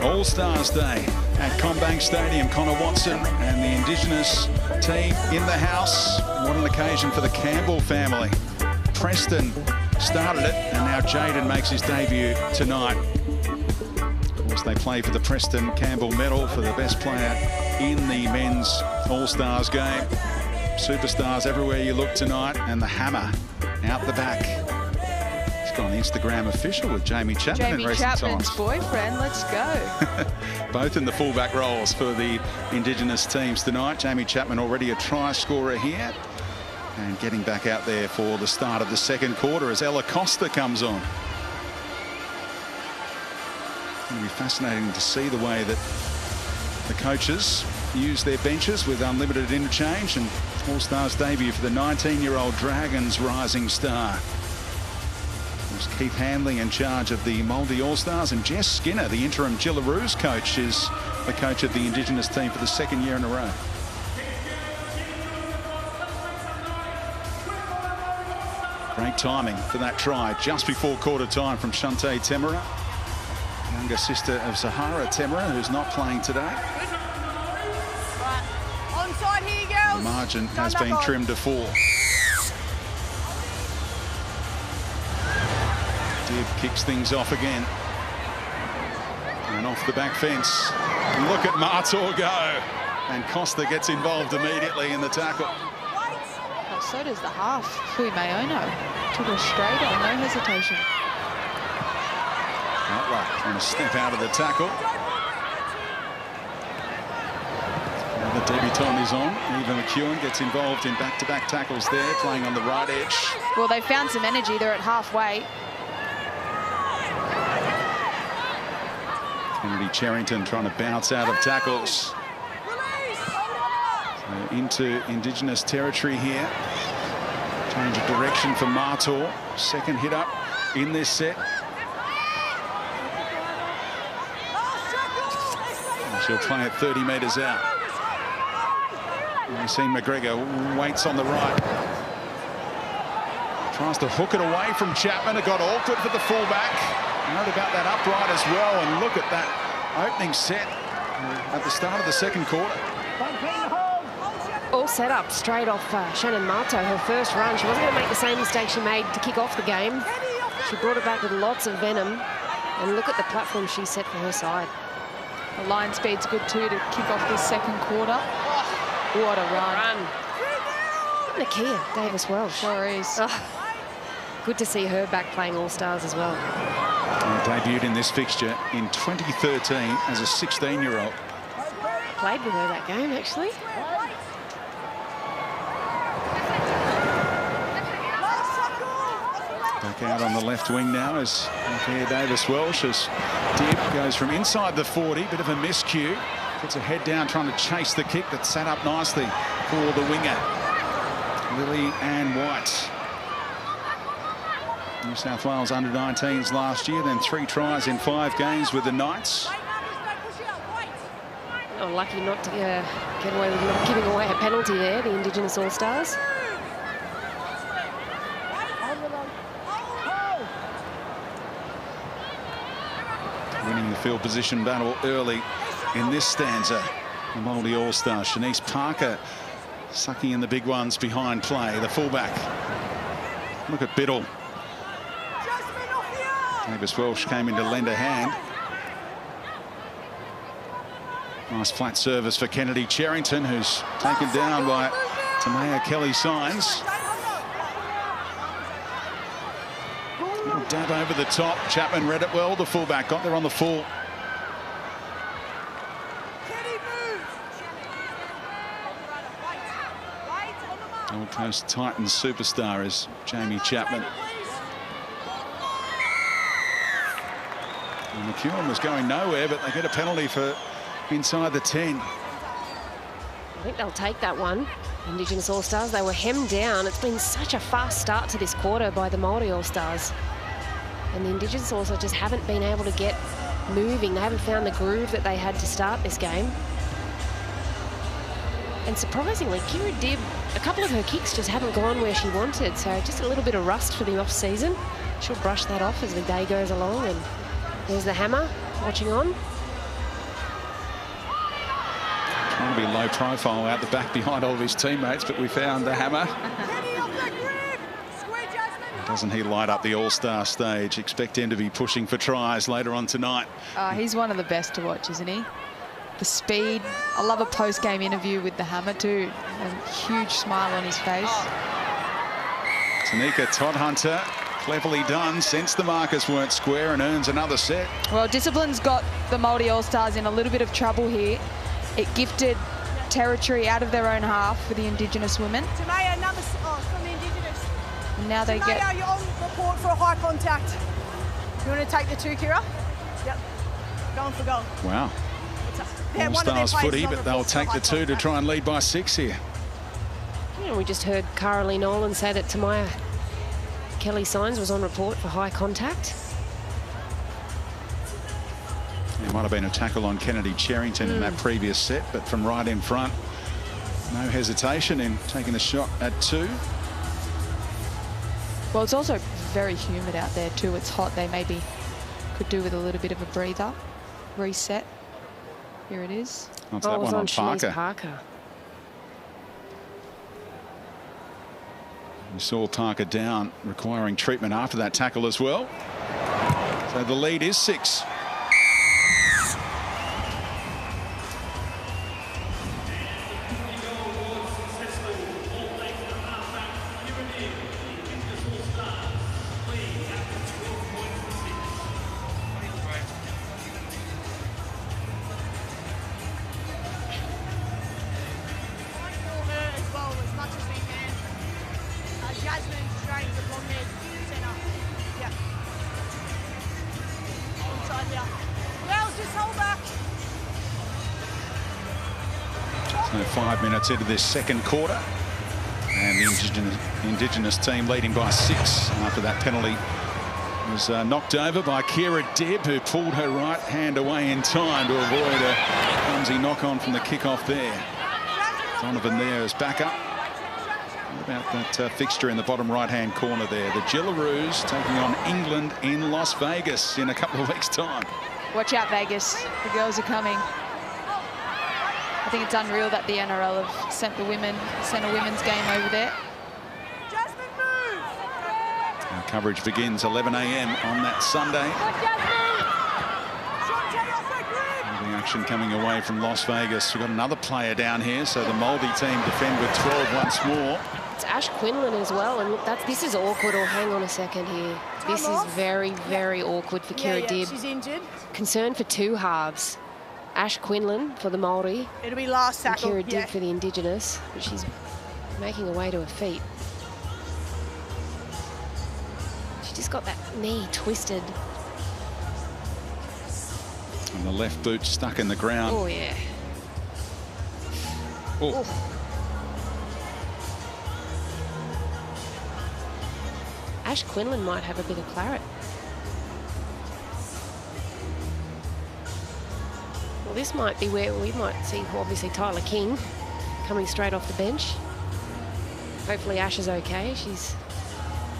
All-Stars Day at Combank Stadium. Connor Watson and the Indigenous team in the house. What an occasion for the Campbell family. Preston started it, and now Jaden makes his debut tonight. Of course, they play for the Preston Campbell medal for the best player in the men's All-Stars game. Superstars everywhere you look tonight, and the hammer out the back. He's gone Instagram official with Jamie Chapman in recent Chapman's times. boyfriend, let's go. Both in the fullback roles for the Indigenous teams tonight. Jamie Chapman already a try scorer here, and getting back out there for the start of the second quarter as Ella Costa comes on. It's going to be fascinating to see the way that the coaches use their benches with unlimited interchange, and All-Stars debut for the 19-year-old Dragons rising star. There's Keith Handley in charge of the Māori All-Stars, and Jess Skinner, the interim Gillaroos coach, is the coach of the Indigenous team for the second year in a row. Great timing for that try just before quarter time from Shante Temera, younger sister of Zahara Temera, who's not playing today. Right. Onside here, girls. The margin has been trimmed to 4. Dibb kicks things off again. And off the back fence. Look at Mator go. And Costa gets involved immediately in the tackle. Oh, so does the half, Hui Mayono. Took her straight on, no hesitation. Butler trying to step out of the tackle. And the debutant is on. Eva McEwen gets involved in back-to-back tackles there, playing on the right edge. Well, they found some energy. They're at halfway. Kennedy Cherrington trying to bounce out of tackles. So into Indigenous territory here. Change of direction for Mator. Second hit up in this set. And she'll play it 30 metres out. We've seen McGregor waits on the right. Tries to hook it away from Chapman. It got awkward for the fullback. Note about that upright as well, and look at that opening set at the start of the second quarter. All set up straight off Shannon Mato, her first run. She wasn't going to make the same mistake she made to kick off the game. She brought it back with lots of venom, and look at the platform she set for her side. The line speed's good too to kick off this second quarter. What a run. Nakia Davis-Welsh. Sure is. Oh, good to see her back playing All-Stars as well. Debuted in this fixture in 2013 as a 16-year-old. Played with her that game, actually. Back out on the left wing now is Nakia Davis-Welsh as Dibb goes from inside the 40. Bit of a miscue. Puts her head down trying to chase the kick that sat up nicely for the winger, Lily Ann White. New South Wales under-19s last year, then 3 tries in 5 games with the Knights. Oh, lucky not to get away with not giving away a penalty there, the Indigenous All-Stars. Winning the field position battle early in this stanza. The Māori All-Stars, Shanice Parker sucking in the big ones behind play, the fullback. Look at Biddle. Davis-Welsh came in to lend a hand. Nice flat service for Kennedy Cherrington, who's taken down by Tamaya Kelly-Signs. Little dab over the top. Chapman read it well. The fullback got there on the full. Gold Coast Titans superstar is Jamie Chapman. And McEwen was going nowhere, but they get a penalty for inside the 10. I think they'll take that one. Indigenous All-Stars, they were hemmed down. It's been such a fast start to this quarter by the Māori All-Stars. And the Indigenous All-Stars just haven't been able to get moving. They haven't found the groove that they had to start this game. And surprisingly, Kira Dibb, a couple of her kicks just haven't gone where she wanted. So just a little bit of rust for the off-season. She'll brush that off as the day goes along. And there's the hammer watching on. Trying to be low profile out the back behind all of his teammates, but we found the hammer. Doesn't he light up the All-Star stage? Expect him to be pushing for tries later on tonight. He's one of the best to watch, isn't he? The speed. I love a post-game interview with the hammer too. A huge smile on his face. Tanika Todhunter, cleverly done, since the markers weren't square, and earns another set. Well, discipline's got the Maori All-Stars in a little bit of trouble here. It gifted territory out of their own half for the Indigenous women. Tamaya, another from the Indigenous. And now they get... You're on report for a high contact. You want to take the 2, Kira? Yep. Going for goal. Wow. Yeah, All-Stars footy, but they'll take the 2 to try and lead by 6 here. Yeah, we just heard Caroline Nolan say that Tamaya Kelly Signs was on report for high contact. There might have been a tackle on Kennedy Cherrington in that previous set, but from right in front, no hesitation in taking the shot at 2. Well, it's also very humid out there too. It's hot. They maybe could do with a little bit of a breather. Reset. Here it is. That's that one on Parker. We saw Parker down, requiring treatment after that tackle as well. So the lead is 6. So 5 minutes into this second quarter, and the Indigenous team leading by 6 after that penalty was knocked over by Kira Dibb, who pulled her right hand away in time to avoid a clumsy knock-on from the kick-off there. Donovan there is back up. What about that fixture in the bottom right-hand corner there? The Jillaroos taking on England in Las Vegas in a couple of weeks' time. Watch out, Vegas. The girls are coming. I think it's unreal that the NRL have sent a women's game over there. Our coverage begins 11 a.m. on that Sunday. The action coming away from Las Vegas. We've got another player down here, so the Māori team defend with 12 once more. It's Ash Quinlan as well, and look, this is awkward. Or hang on a second here. This is very, very awkward for Kira Dibb. She's injured. Concern for 2 halves. Ash Quinlan for the Māori. It'll be last tackle. Kira Dibb for the Indigenous, but she's making her way to her feet. She just got that knee twisted. And the left boot stuck in the ground. Oh, yeah. Oh. Ash Quinlan might have a bit of claret. Well, this might be where we might see, obviously, Tyler King coming straight off the bench. Hopefully Ash is okay.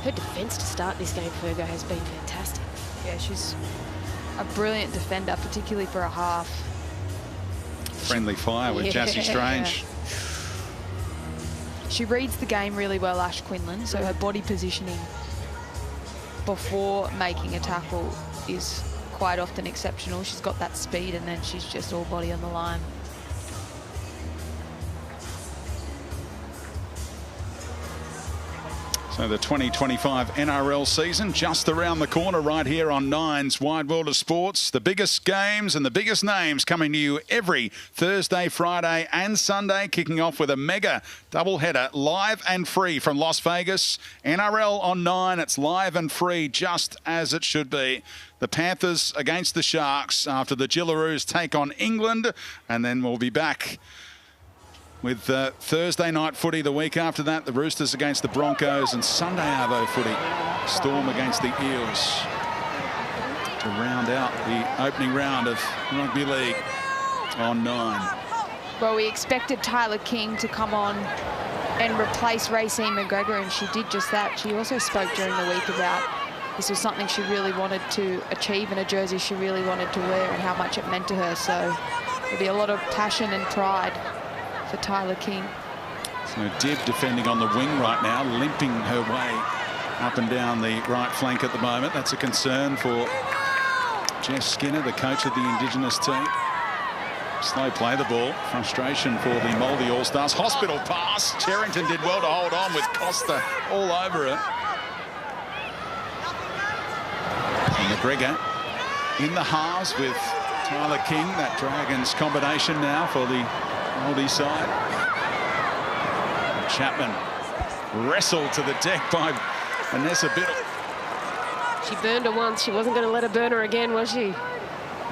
Her defence to start this game, Fergo, has been fantastic. Yeah, she's a brilliant defender, particularly for a half. Friendly fire with Jassie Strange. She reads the game really well, Ash Quinlan, so her body positioning before making a tackle is quite often exceptional. She's got that speed, and then she's just all body on the line. So the 2025 NRL season just around the corner right here on Nine's Wide World of Sports. The biggest games and the biggest names coming to you every Thursday, Friday and Sunday, kicking off with a mega doubleheader live and free from Las Vegas. NRL on 9, it's live and free just as it should be. The Panthers against the Sharks after the Jillaroos take on England, and then we'll be back with Thursday night footy the week after that, the Roosters against the Broncos, and Sunday Arvo footy, Storm against the Eels, to round out the opening round of Rugby League on 9. Well, we expected Tyler King to come on and replace Racine McGregor, and she did just that. She also spoke during the week about this was something she really wanted to achieve and a jersey she really wanted to wear and how much it meant to her. So There'll be a lot of passion and pride for Tyler King. So Dibb defending on the wing right now, limping her way up and down the right flank at the moment. That's a concern for Jess Skinner, the coach of the Indigenous team. Slow play the ball. Frustration for the Māori All-Stars. Hospital pass. Cherrington did well to hold on with Costa all over it. And McGregor in the halves with Tyler King. That Dragons combination now for the Māori side. And Chapman wrestled to the deck by Vanessa Biddle. She burned her once. She wasn't going to let her burn her again, was she?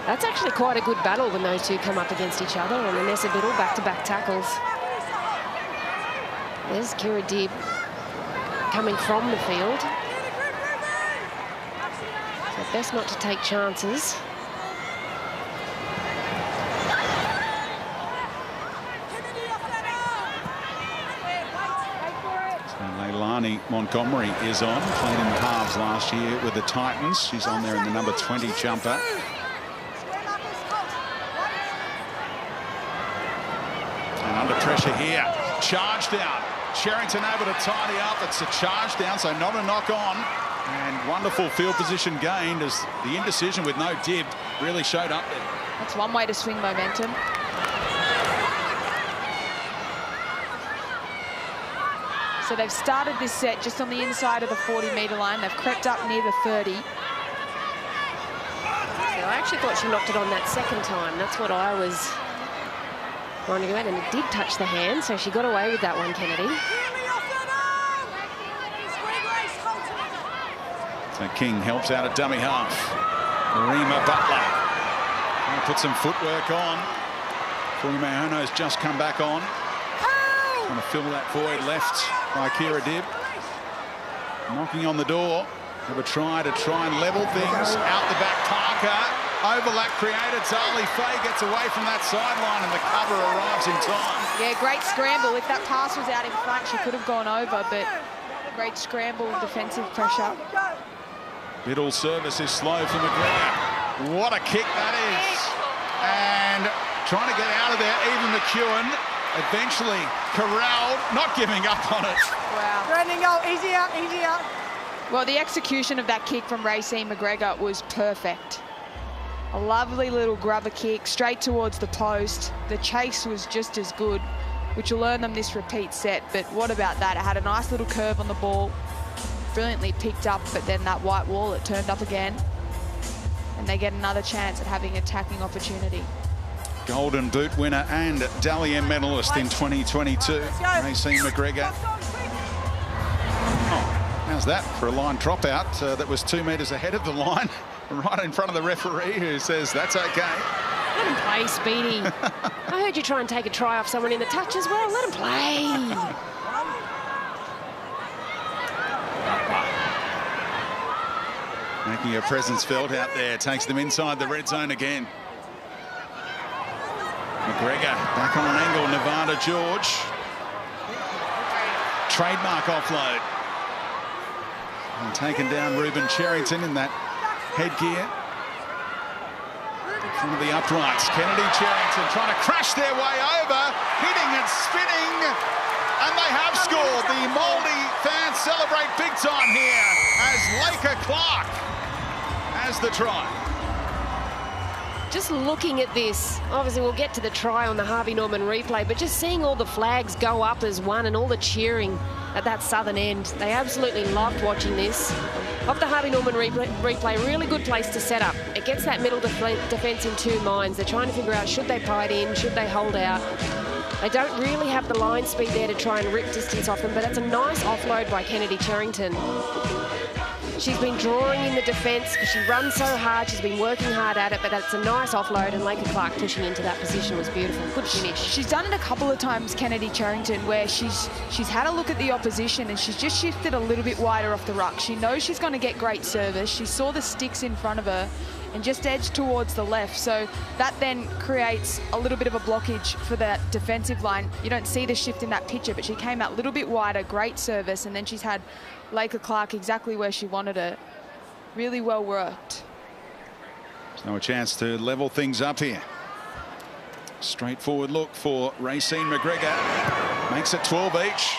That's actually quite a good battle when those two come up against each other. And Vanessa Biddle back-to-back tackles. There's Kira Dibb coming from the field. So best not to take chances. So Leilani Montgomery is on. Played in the halves last year with the Titans. She's on there in the number 20 jumper. And under pressure here. Charge down. Cherrington able to tidy up. It's a charge down, so not a knock on. And wonderful field position gained as the indecision with no Dibb really showed up there. That's one way to swing momentum. So they've started this set just on the inside of the 40-metre line. They've crept up near the 30. So I actually thought she knocked it on that second time. That's what I was wondering about. And it did touch the hand, so she got away with that one, Kennedy. So King helps out at dummy half. Rima Butler put some footwork on. Fuimaono's just come back on. Trying to fill that void left by Kira Dibb. Knocking on the door. Have a try and level things. Out the back, Parker. Overlap created. Zali Faye gets away from that sideline and the cover arrives in time. Yeah, great scramble. If that pass was out in front, she could have gone over, but great scramble and defensive pressure. Biddle's service is slow for McGregor. What a kick that is. And trying to get out of there, even McEwen. Eventually corralled, not giving up on it. Wow. Brandon, go, easy out, easy out. Well, the execution of that kick from Racine McGregor was perfect. A lovely little grubber kick straight towards the post. The chase was just as good, which will earn them this repeat set. But what about that? It had a nice little curve on the ball. Brilliantly picked up, but then that white wall, it turned up again. And they get another chance at having attacking opportunity. Golden Boot winner and Dally M medalist in 2022. Racine McGregor. Oh, how's that for a line dropout that was 2 metres ahead of the line, right in front of the referee who says that's okay. Let him play, Speedy. I heard you try and take a try off someone in the touch as well. Let him play. Making her presence felt out there. Takes them inside the red zone again. McGregor back on an angle. Nevada George. Trademark offload. And taken down Ruben Cherrington in that headgear. In front of the uprights. Kennedy Cherrington trying to crash their way over. Hitting and spinning. And they have scored. The Māori fans celebrate big time here as Laker Clark has the try. Just looking at this, obviously we'll get to the try on the Harvey Norman replay, but just seeing all the flags go up as one and all the cheering at that southern end, they absolutely loved watching this. Off the Harvey Norman replay, really good place to set up. It gets that middle defence in two minds. They're trying to figure out, should they pipe in, should they hold out? They don't really have the line speed there to try and rip distance off them, but that's a nice offload by Kennedy Cherrington. She's been drawing in the defence because she runs so hard. She's been working hard at it, but that's a nice offload, and Laker Clark pushing into that position was beautiful. Good finish. She's done it a couple of times, Kennedy Cherrington, where she's had a look at the opposition and she's just shifted a little bit wider off the ruck. She knows she's going to get great service. She saw the sticks in front of her and just edged towards the left. So that then creates a little bit of a blockage for that defensive line. You don't see the shift in that picture, but she came out a little bit wider, great service, and then she's had Laker Clark exactly where she wanted her. Really well worked. So a chance to level things up here. Straightforward look for Racine McGregor. Makes it 12 each.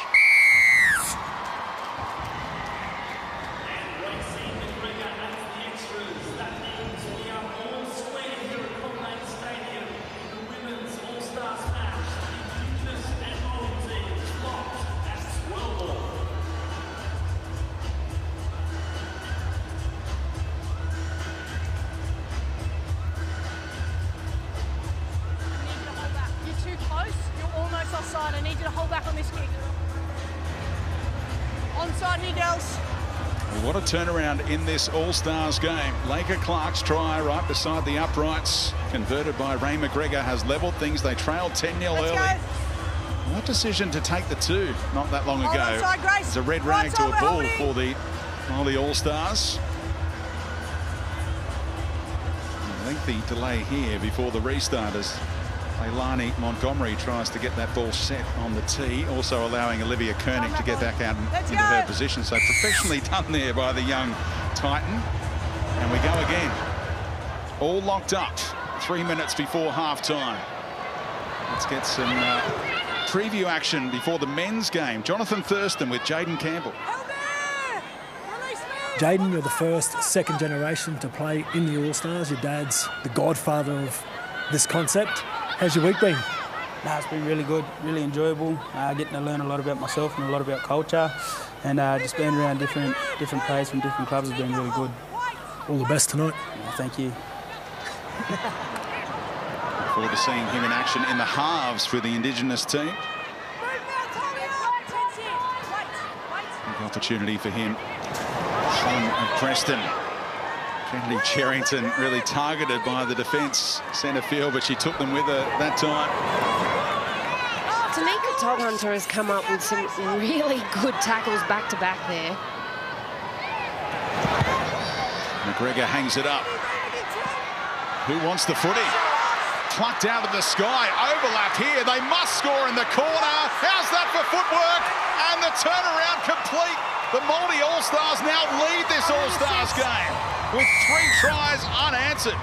Offside. I need you to hold back on this kick. Onside here, girls. What a turnaround in this All-Stars game. Laker Clark's try right beside the uprights, converted by Ray McGregor, has levelled things. They trailed 10-0 early. What decision to take the two not that long ago. It's a red rag to a ball for the All-Stars. Lengthy delay here before the restart as Leilani Montgomery tries to get that ball set on the tee, also allowing Olivia Koenig to get back out into her position. So professionally done there by the young Titan. And we go again. All locked up 3 minutes before half-time. Let's get some preview action before the men's game. Jonathan Thurston with Jaden Campbell. Jaden, you're the first, second generation to play in the All-Stars. Your dad's the godfather of this concept. How's your week been? Nah, it's been really good, really enjoyable. Getting to learn a lot about myself and a lot about culture, and just being around different players from different clubs has been really good. All the best tonight. Thank you. Look forward to seeing him in action in the halves for the Indigenous team. Big opportunity for him. Son of Preston. Kennedy Cherrington really targeted by the defence centre field, but she took them with her that time. Tanika Toghunter has come up with some really good tackles back-to-back there. McGregor hangs it up. Who wants the footy? Plucked out of the sky. Overlap here. They must score in the corner. How's that for footwork? And the turnaround complete. The Māori All-Stars now lead this All-Stars game with 3 tries unanswered.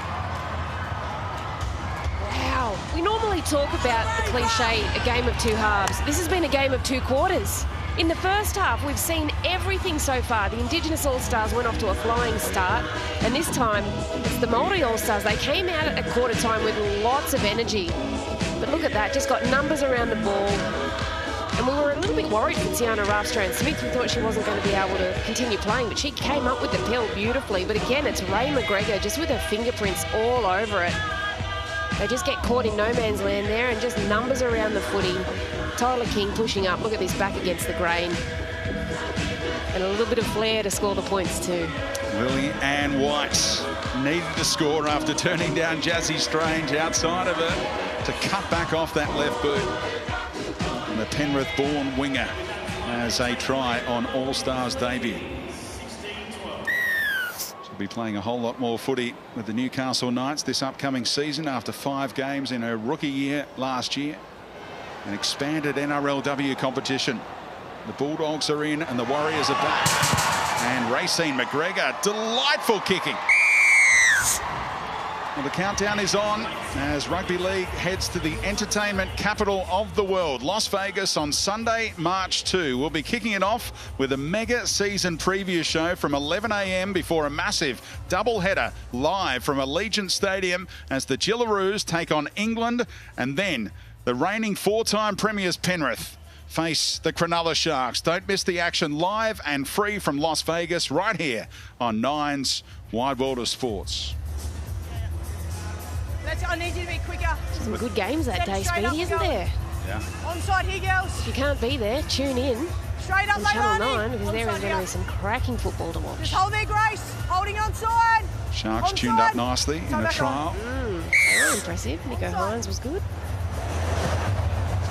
Wow. We normally talk about the cliche, a game of 2 halves. This has been a game of 2 quarters. In the first half, we've seen everything so far. The Indigenous All-Stars went off to a flying start, and this time, it's the Māori All-Stars. They came out at quarter time with lots of energy. But look at that, just got numbers around the ball. And we were a little bit worried for Tiana Ralph-Strand-Smith. We thought she wasn't going to be able to continue playing, but she came up with the pill beautifully. But again, it's Ray McGregor just with her fingerprints all over it. They just get caught in no man's land there and just numbers around the footy. Tyler King pushing up. Look at this, back against the grain. And a little bit of flair to score the points too. Lily Ann White needed to score after turning down Jazzy Strange outside of her to cut back off that left boot. And the Penrith-born winger has a try on All-Stars debut. She'll be playing a whole lot more footy with the Newcastle Knights this upcoming season after 5 games in her rookie year last year. An expanded NRLW competition. The Bulldogs are in and the Warriors are back. And Racine McGregor, delightful kicking. Well, the countdown is on as Rugby League heads to the entertainment capital of the world, Las Vegas, on Sunday, March 2. We'll be kicking it off with a mega season preview show from 11 a.m. before a massive doubleheader live from Allegiant Stadium as the Gillaroos take on England, and then the reigning 4-time premiers Penrith face the Cronulla Sharks. Don't miss the action live and free from Las Vegas right here on Nine's Wide World of Sports. I need you to be quicker. Some good games that day, Speedy, isn't there? Yeah. Onside here, girls. If you can't be there, tune in Straight up, on Channel 9 because there is onside going to be here. some cracking football to watch. Just hold there, Grace. Holding onside. Sharks Onside. tuned up nicely in a trial. They were impressive. Nico Hines was good.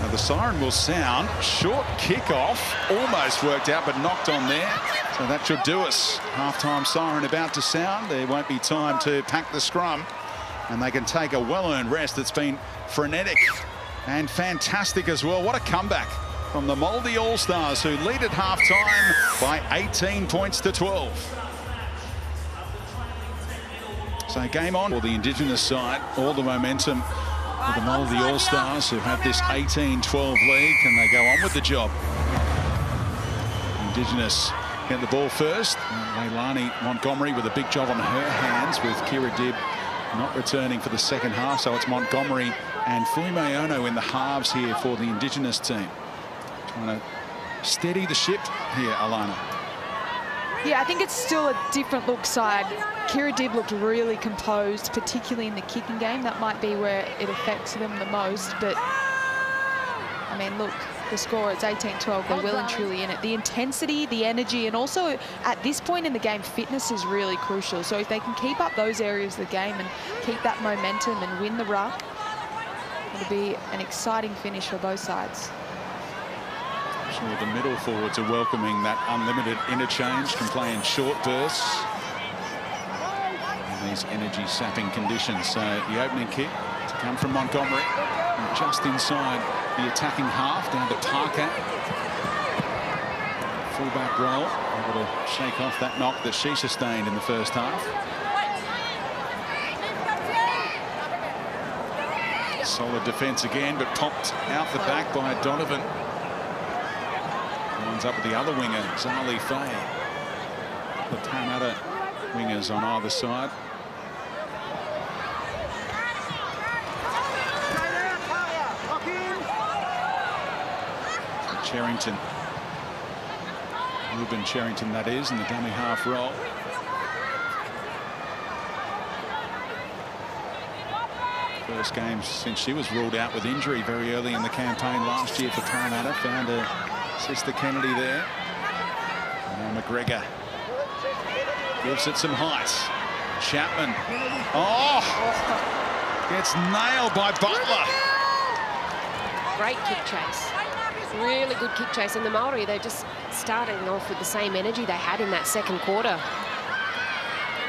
Now the siren will sound. Short kick-off. Almost worked out, but knocked on there. So that should do us. Half-time siren about to sound. There won't be time to pack the scrum. And they can take a well-earned rest. It's been frenetic and fantastic as well. What a comeback from the Māori All-Stars, who lead at half-time by 18 points to 12. So game on for the Indigenous side. All the momentum for the Maori All-Stars, who have this 18-12 lead. Can they go on with the job? Indigenous get the ball first. Leilani Montgomery with a big job on her hands, with Kira Dibb not returning for the second half. So it's Montgomery and Fuimeono in the halves here for the Indigenous team. Trying to steady the ship here, Alana. Yeah, I think it's still a different look side. Kira Dibb looked really composed, particularly in the kicking game. That might be where it affects them the most. But, I mean, look, the score, it's 18-12. They're well and truly in it. The intensity, the energy, and also at this point in the game, fitness is really crucial. So if they can keep up those areas of the game and keep that momentum and win the ruck, it'll be an exciting finish for both sides. Sure, the middle forwards are welcoming that unlimited interchange, can play in short bursts in these energy-sapping conditions. So the opening kick to come from Montgomery, and just inside the attacking half, down to Parker. Fullback roll, able to shake off that knock that she sustained in the first half. Solid defence again, but popped out the back by Donovan. Lines up with the other winger, Zali Faye. The Parramatta wingers on either side. Cherrington. Ruben Cherrington, that is, in the dummy half roll. First game since she was ruled out with injury very early in the campaign last year for Parramatta. Found her sister Kennedy there. Now McGregor gives it some height. Chapman. Oh! Gets nailed by Butler. Great kick chase. Really good kick chase. And the Maori, they're just starting off with the same energy they had in that second quarter.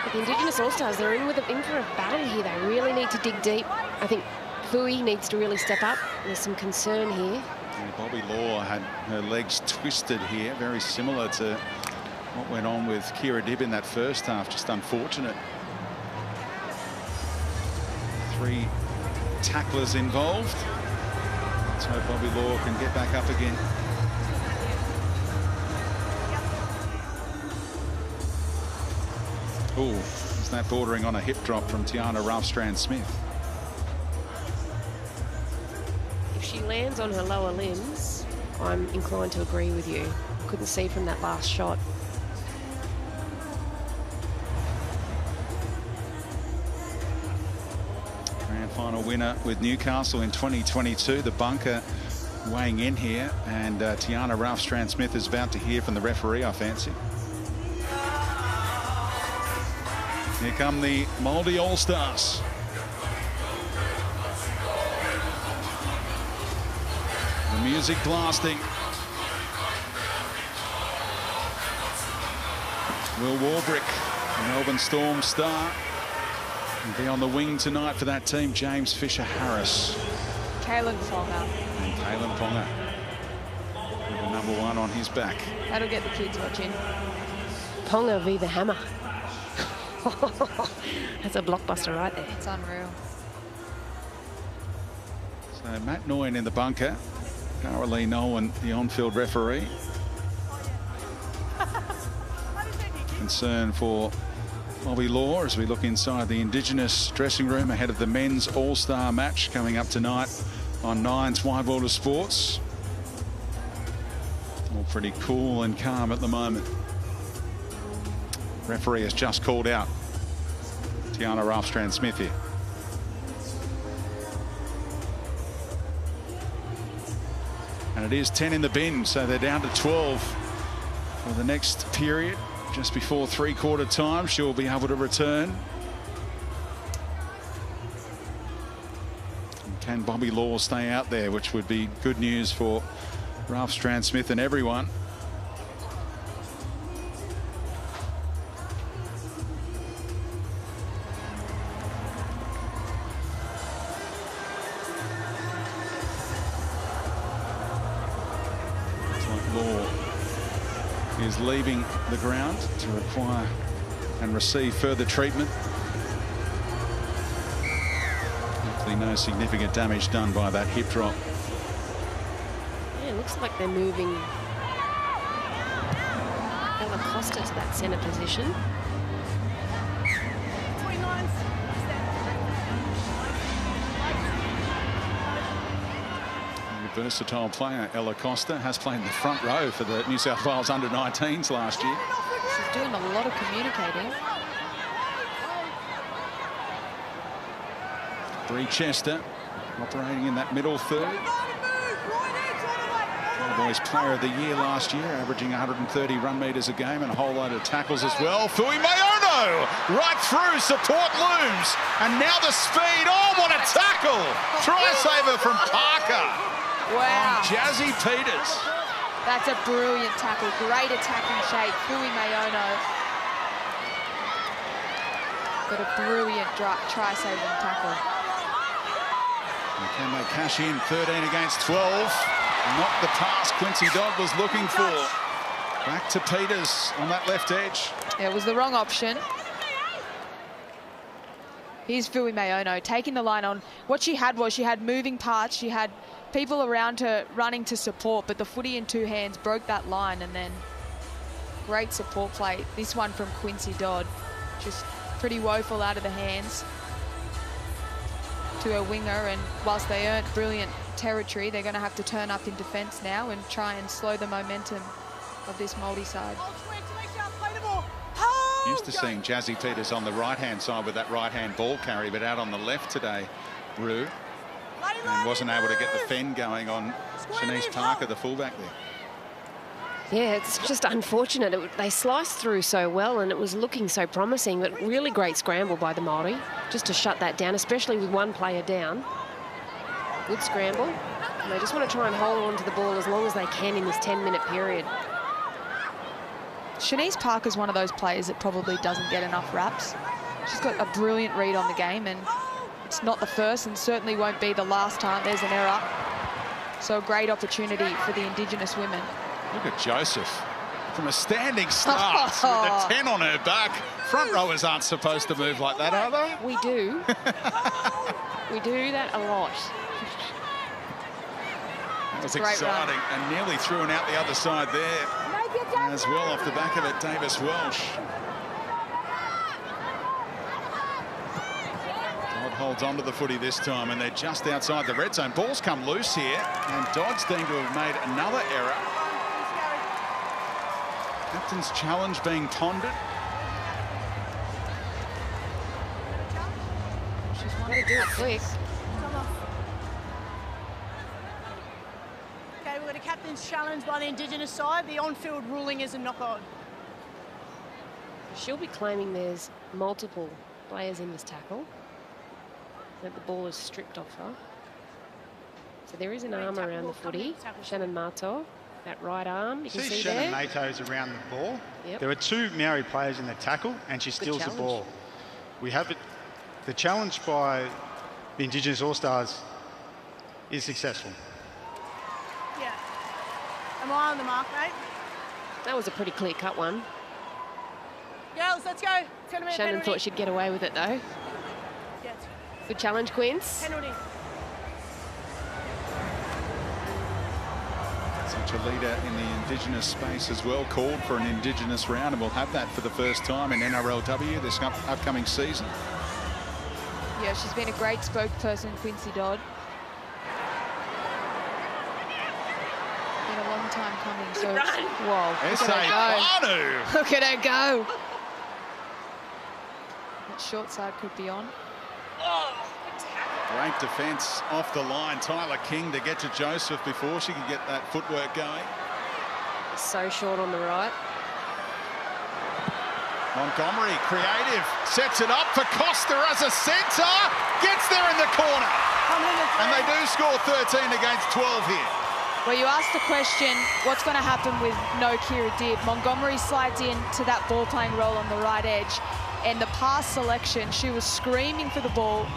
But the Indigenous All-Stars, they're in for a battle here. They really need to dig deep. I think Fui needs to really step up. There's some concern here. Yeah, Bobby Law had her legs twisted here, very similar to what went on with Kira Dibb in that first half. Just unfortunate. 3 tacklers involved. Let's hope Bobby Law can get back up again. Oh, is that bordering on a hip drop from Tiana Ralph-Strand-Smith? If she lands on her lower limbs, I'm inclined to agree with you. Couldn't see from that last shot. Grand final winner with Newcastle in 2022. The bunker weighing in here, and Tiana Ralph-Strand-Smith is about to hear from the referee, I fancy. Here come the Maori All-Stars. The music blasting. Will Warbrick, the Melbourne Storm star, will be on the wing tonight for that team. James Fisher-Harris. Kalen Ponga. And Kalen Ponga with the #1 on his back. That'll get the kids watching. Ponga v the Hammer. That's a blockbuster right there. It's unreal. So Matt Noyen in the bunker. Carolee Nolan, the on-field referee. Concern for Bobby Law as we look inside the Indigenous dressing room ahead of the men's All-Star match coming up tonight on Nine's Wide World of Sports. All pretty cool and calm at the moment. Referee has just called out Tiana Ralph-Strand-Smith here. And it is 10 in the bin, so they're down to 12 for the next period. Just before 3/4 time, she'll be able to return. And can Bobby Law stay out there, which would be good news for Ralph-Strand-Smith and everyone. Law is leaving the ground to require and receive further treatment. Hopefully Obviously no significant damage done by that hip drop. Yeah, it looks like they're moving Ella Costa to that centre position. Versatile player, Ella Costa, has played in the front row for the New South Wales under-19s last year. She's doing a lot of communicating. Bree Chester operating in that middle third. Cowboys Player of the Year last year, averaging 130 run metres a game and a whole load of tackles as well. Fui Maono right through, support looms, and now the speed. Oh, what a tackle! Try saver from Parker. Wow. Jazzy Peters. That's a brilliant tackle. Great attacking shape. Fui Maono. Got a brilliant try-saving tackle. And can they cash in 13 against 12? Not the pass Quincy Dodd was looking for. Back to Peters on that left edge. Yeah, it was the wrong option. Here's Fui Maono taking the line on. What she had was she had moving parts. She had people around her running to support, but the footy in two hands broke that line, and then great support play. This one from Quincy Dodd, just pretty woeful out of the hands to her winger, and whilst they earned brilliant territory, they're going to have to turn up in defence now and try and slow the momentum of this Māori side. Used to seeing Jazzy Peters on the right-hand side with that right-hand ball carry, but out on the left today, Rue. And wasn't able to get the fend going on Shanice Parker, the fullback there. Yeah, it's just unfortunate. They sliced through so well and it was looking so promising, but really great scramble by the Māori just to shut that down, especially with one player down. Good scramble. And they just want to try and hold on to the ball as long as they can in this 10-minute period. Shanice Parker's one of those players that probably doesn't get enough raps. She's got a brilliant read on the game, and it's not the first and certainly won't be the last time there's an error. So a great opportunity for the Indigenous women. Look at Joseph from a standing start with a 10 on her back. Front rowers aren't supposed to move like that, are they? We do. We do that a lot. That was exciting and nearly threw it out the other side there. As well off the back of it, Davis Welsh. Dodd holds on to the footy this time, and they're just outside the red zone. Ball's come loose here, and Dodd's deemed to have made another error. Captain's challenge being pondered. She's wanting to do it quick. Okay, we've got a captain's challenge by the Indigenous side. The on-field ruling is a knock-on. She'll be claiming there's multiple players in this tackle, that the ball is stripped off her. So there is an arm around the footy. Shannon Mato, that right arm, you can see Shannon there. Mato's around the ball. Yep. There were two Maori players in the tackle, and she steals the ball. We have it. The challenge by the Indigenous All-Stars is successful. Yeah. Am I on the mark, mate? That was a pretty clear-cut one. Girls, let's go. It's going to be a Shannon penalty. thought she'd get away with it, though. Yes. Good challenge, Quince. Penalty. Such a leader in the Indigenous space as well, called for an Indigenous round, and we'll have that for the first time in NRLW this upcoming season. Yeah, she's been a great spokesperson, Quincy Dodd. Been a long time coming, so it's, whoa, look at her go. Look at her go. That short side could be on. Great defence off the line. Tyler King to get to Joseph before she could get that footwork going. So short on the right. Montgomery, creative, sets it up for Costa as a centre, gets there in the corner. And they do score 13 against 12 here. Well, you asked the question, what's going to happen with no Kira Dibb? Montgomery slides in to that ball-playing role on the right edge, and the pass selection, she was screaming for the ball.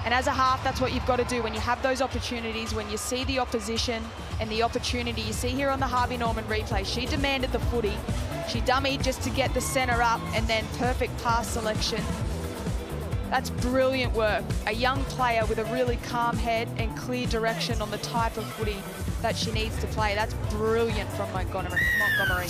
And as a half, that's what you've got to do when you have those opportunities, when you see the opposition and the opportunity. You see here on the Harvey Norman replay, she demanded the footy. She dummied just to get the centre up, and then perfect pass selection That's brilliant work. A young player with a really calm head and clear direction on the type of footy that she needs to play. That's brilliant from Montgomery.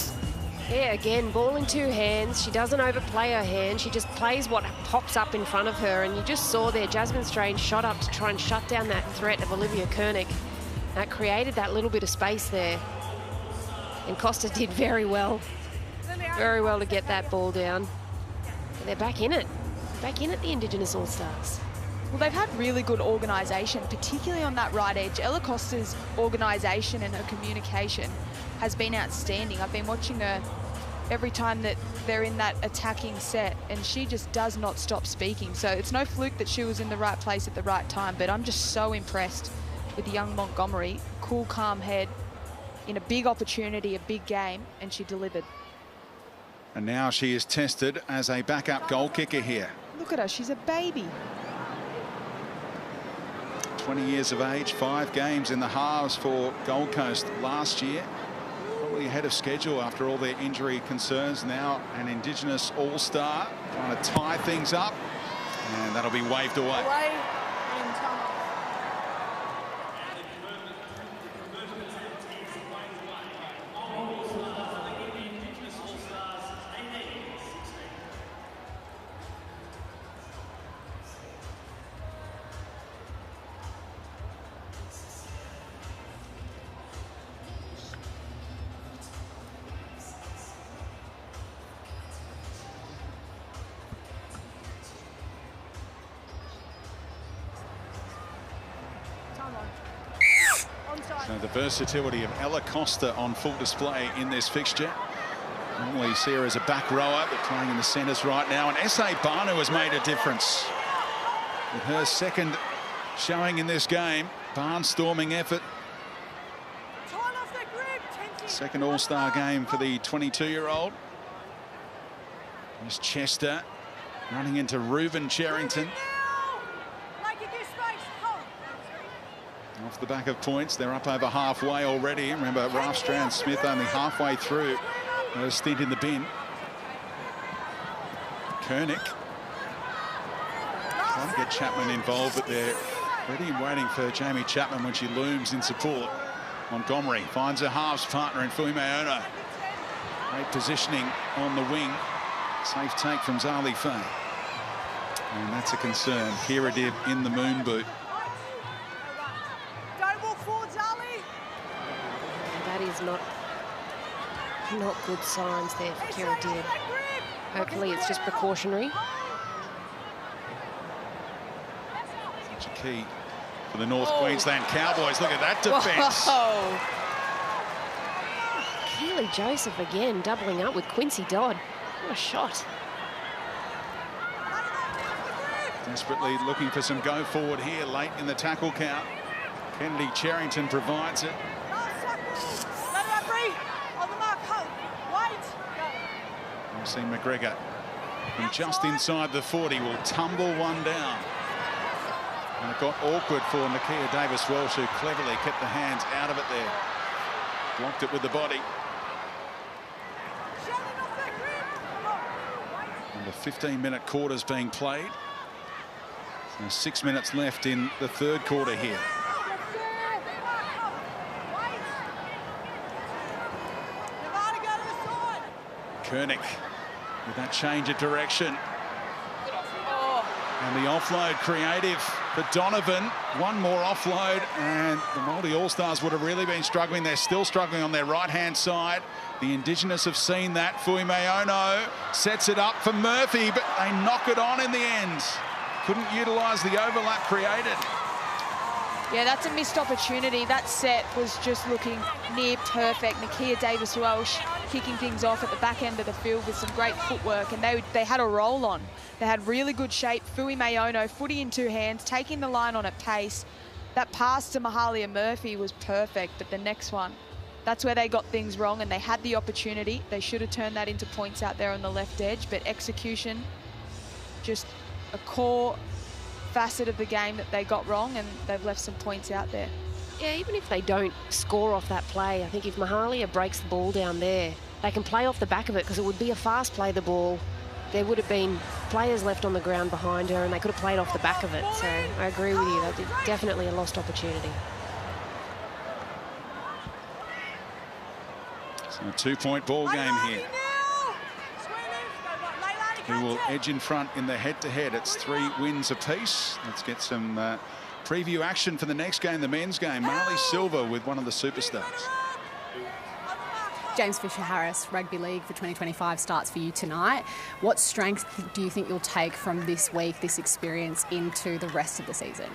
Yeah, again, ball in two hands. She doesn't overplay her hand. She just plays what pops up in front of her. And you just saw there, Jasmine Strange shot up to try and shut down that threat of Olivia Koenig. That created that little bit of space there. And Costa did very well to get that ball down. And they're back in it. Back in at the Indigenous All-Stars. Well, they've had really good organisation, particularly on that right edge. Ella Costa's organisation and her communication has been outstanding. I've been watching her every time that they're in that attacking set, and she just does not stop speaking. So it's no fluke that she was in the right place at the right time, but I'm just so impressed with young Montgomery. Cool, calm head in a big opportunity, a big game, and she delivered. And now she is tested as a backup goal kicker here. Look at her, she's a baby. 20 years of age, 5 games in the halves for Gold Coast last year. Probably ahead of schedule after all their injury concerns. Now an Indigenous All-Star trying to tie things up, and that'll be waved away. So the versatility of Ella Costa on full display in this fixture. Normally you see her as a back rower, but playing in the centres right now. And S.A. Banu has made a difference with her second showing in this game. Barnstorming effort. Second All-Star game for the 22-year-old. There's Chester running into Reuben Cherrington. Off the back of points, they're up over halfway already. Remember, Ralph Strand-Smith only halfway through her stint in the bin. Koenig trying to get Chapman involved, but they're ready and waiting for Jamie Chapman when she looms in support. Montgomery finds her halves partner in Fuimeono. Great positioning on the wing. Safe take from Zali Faye. And that's a concern. Kira Dibb in the moon boot. That is not good signs there for Kira Dibb. Hopefully it's just precautionary. Such a key for the North Queensland Cowboys. Look at that defence. Keely Joseph again doubling up with Quincy Dodd. What a shot. Desperately looking for some go forward here late in the tackle count. Kennedy Cherrington provides it. You see McGregor from just inside the 40 will tumble one down. And it got awkward for Nakia Davis-Welsh, who cleverly kept the hands out of it there. Blocked it with the body. And the 15-minute quarter's being played. So 6 minutes left in the third quarter here. Koenig with that change of direction. And the offload creative for Donovan. One more offload and the Māori All-Stars would have really been struggling. They're still struggling on their right-hand side. The Indigenous have seen that. Fuimeono sets it up for Murphy, but they knock it on in the end. Couldn't utilise the overlap created. Yeah, that's a missed opportunity. That set was just looking near perfect. Nakia Davis-Welsh kicking things off at the back end of the field with some great footwork, and they had a roll on. They had really good shape. Fuimeono, footy in two hands, taking the line on at pace. That pass to Mahalia Murphy was perfect, but the next one, that's where they got things wrong, and they had the opportunity. They should have turned that into points out there on the left edge, but execution, just a core facet of the game that they got wrong, and they've left some points out there. Yeah, even if they don't score off that play, I think if Mahalia breaks the ball down there, they can play off the back of it because it would be a fast play, the ball. There would have been players left on the ground behind her, and they could have played off the back of it. So I agree with you, that's definitely a lost opportunity. So a 2-point ball game here. Who will edge in front in the head-to-head? It's 3 wins apiece. Let's get some preview action for the next game, the men's game. Marley Silva with one of the superstars. James Fisher-Harris, Rugby League for 2025 starts for you tonight. What strength do you think you'll take from this week, this experience, into the rest of the season?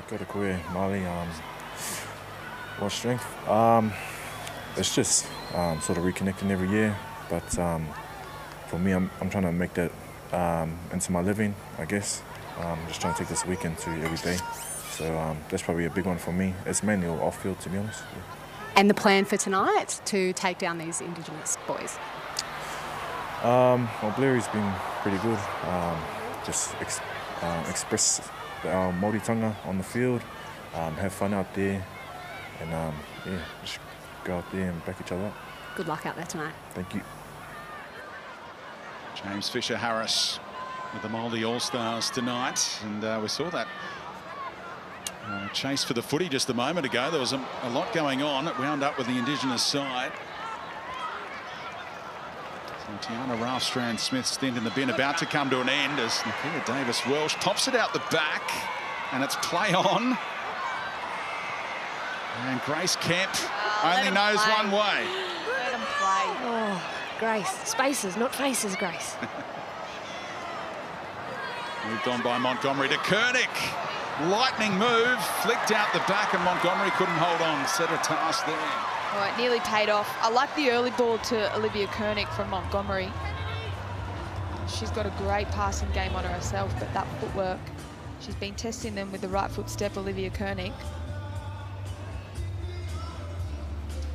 Good to queer, Marley. What strength? It's just sort of reconnecting every year, but for me, I'm trying to make that into my living, I guess. Just trying to take this weekend to every day. So that's probably a big one for me. It's mainly all off-field, to be honest. Yeah. And the plan for tonight to take down these Indigenous boys? Well, Blairie's been pretty good. Just express our Maori tonga on the field, have fun out there, and yeah, just go out there and back each other up. Good luck out there tonight. Thank you. James Fisher-Harris with the Māori All-Stars tonight, and we saw that chase for the footy just a moment ago. There was a lot going on. It wound up with the Indigenous side. So Tiana Ralph-Strand-Smith's stint in the bin about to come to an end as Nakia Davis-Welsh pops it out the back, and it's play on. And Grace Kemp only knows one way. Let them play. Oh, Grace. Spaces, not faces, Grace. Moved on by Montgomery to Koenig. Lightning move, flicked out the back, and Montgomery couldn't hold on. Set a task there. All right, nearly paid off. I like the early ball to Olivia Koenig from Montgomery. She's got a great passing game on her herself, but that footwork, she's been testing them with the right foot step, Olivia Koenig.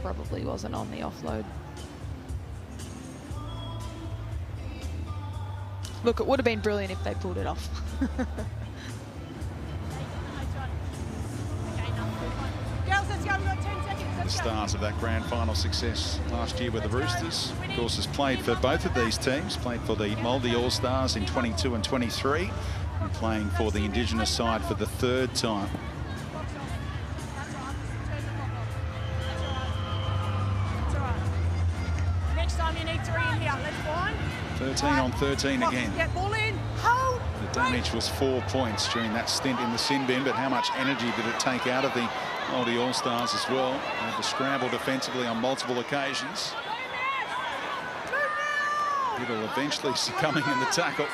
Probably wasn't on the offload. Look, it would have been brilliant if they pulled it off. The stars of that grand final success last year with the Roosters. Of course, has played for both of these teams. Played for the Māori All-Stars in 22 and 23. And playing for the Indigenous side for the 3rd time. Next time you need 3 in here. Let's find. 13 on 13 again. Get ball in. Hold. The damage was 4 points during that stint in the sin bin, but how much energy did it take out of the Māori All-Stars as well? They had to scramble defensively on multiple occasions. It'll eventually succumbing in the tackle.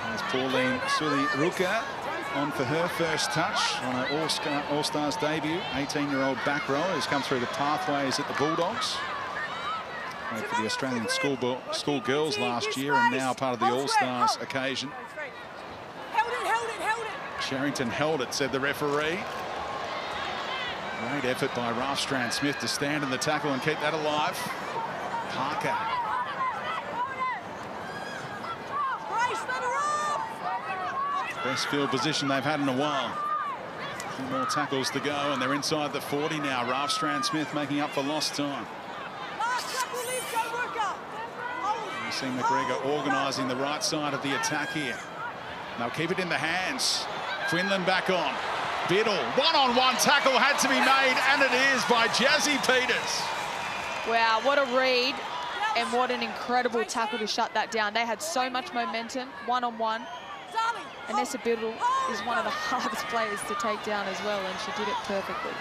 There's Pauline Suli-Ruka on for her first touch on her All-Stars debut. 18-year-old back rower who's come through the pathways at the Bulldogs. Played for the Australian school girls last year and now part of the All-Stars occasion. Held it. Sherrington held it, said the referee. Great effort by Ralph-Strand-Smith to stand in the tackle and keep that alive. Parker. Best field position they've had in a while. 2 more tackles to go, and they're inside the 40 now. Ralph-Strand-Smith making up for lost time. You see McGregor organising the right side of the attack here. They'll keep it in the hands. Quinlan back on. Biddle, one-on-one tackle had to be made, and it is by Jazzy Peters. Wow, what a read, and what an incredible tackle to shut that down. They had so much momentum, one-on-one. Anessa Biddle is one of the hardest players to take down as well, and she did it perfectly.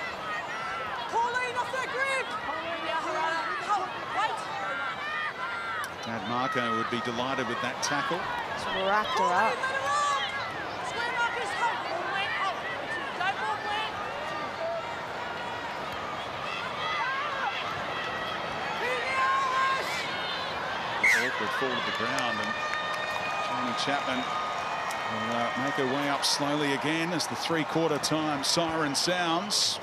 Dad Marco would be delighted with that tackle. Just wrapped her up. Awkward fall to the ground, and Jamie Chapman will make her way up slowly again as the 3/4 time siren sounds.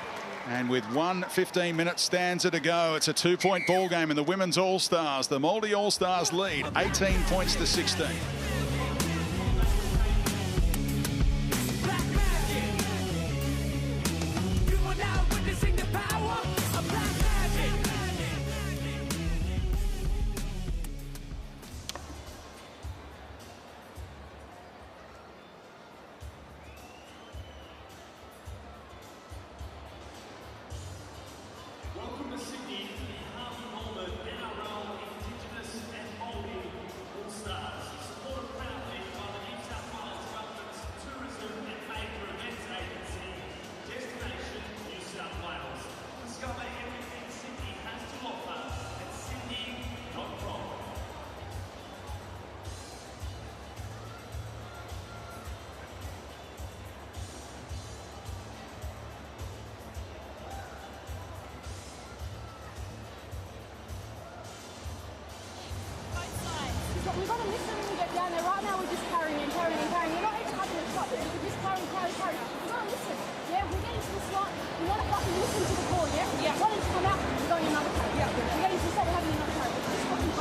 And with 1:15 stanza to go, it's a 2-point ball game in the Women's All-Stars. The Māori All-Stars lead 18 points to 16. we've got to listen when we get down there. Right now we're just carrying and carrying and carrying. We're not even having a shot, but we can just carry. We've got to listen. Yeah, we're getting to the slot. We want to fucking listen to the call, yeah? Yeah. Wanting to come out, we're going another carry. Yeah. We're getting to the slot, we're having another carry. Just fucking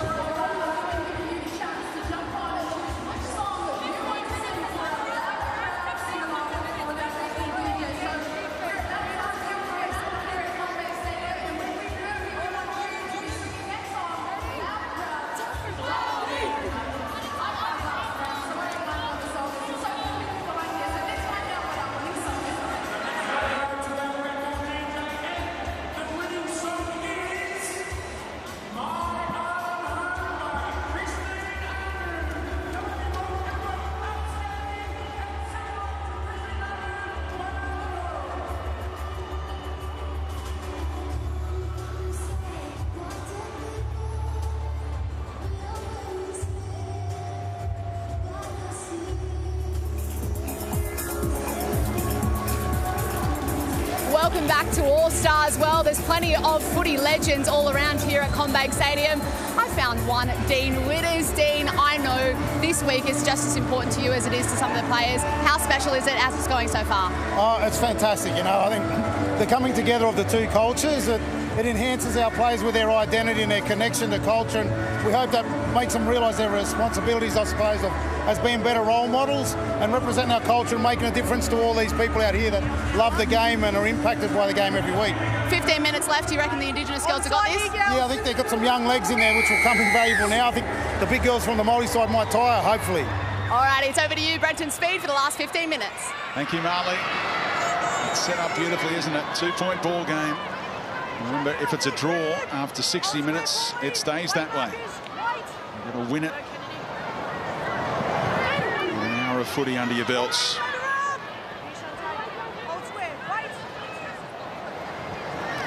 welcome back to All Stars. Well, there's plenty of footy legends all around here at CommBank Stadium. I found one, Dean Witters. Dean, I know this week is just as important to you as it is to some of the players. How special is it as it's going so far? Oh, it's fantastic. You know, I think the coming together of the two cultures, it enhances our players with their identity and their connection to culture, and we hope that makes them realise their responsibilities, I suppose, as being better role models and representing our culture and making a difference to all these people out here that love the game and are impacted by the game every week. 15 minutes left. Do you reckon the Indigenous girls have got this? Yeah, I think they've got some young legs in there which will come invaluable now. I think the big girls from the Maori side might tire, hopefully. All righty, it's over to you, Brenton Speed, for the last 15 minutes. Thank you, Marley. It's set up beautifully, isn't it? 2-point ball game. Remember, if it's a draw after 60 minutes, it stays that way. You've got to win it. An hour of footy under your belts.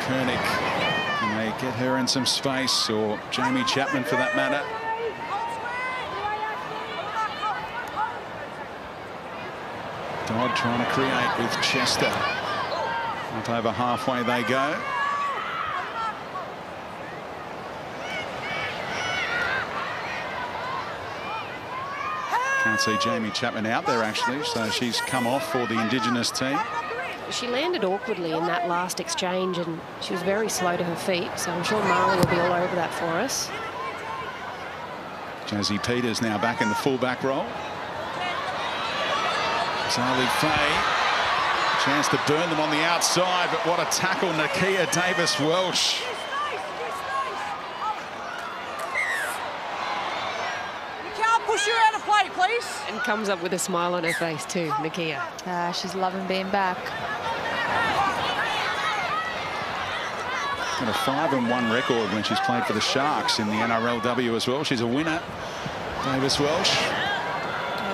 Koenig, can they get her in some space, or Jamie Chapman for that matter? Dodd trying to create with Chester. Not over halfway they go. Can't see Jamie Chapman out there actually, so she's come off for the Indigenous team. She landed awkwardly in that last exchange and she was very slow to her feet, so I'm sure Marley will be all over that for us. Josie Peters now back in the fullback role. Zali Faye, chance to burn them on the outside, but what a tackle, Nakia Davis-Welsh. Push her out of play, please. And comes up with a smile on her face too, Nakia. She's loving being back. Got a 5-1 record when she's played for the Sharks in the NRLW as well. She's a winner, Davis-Welsh.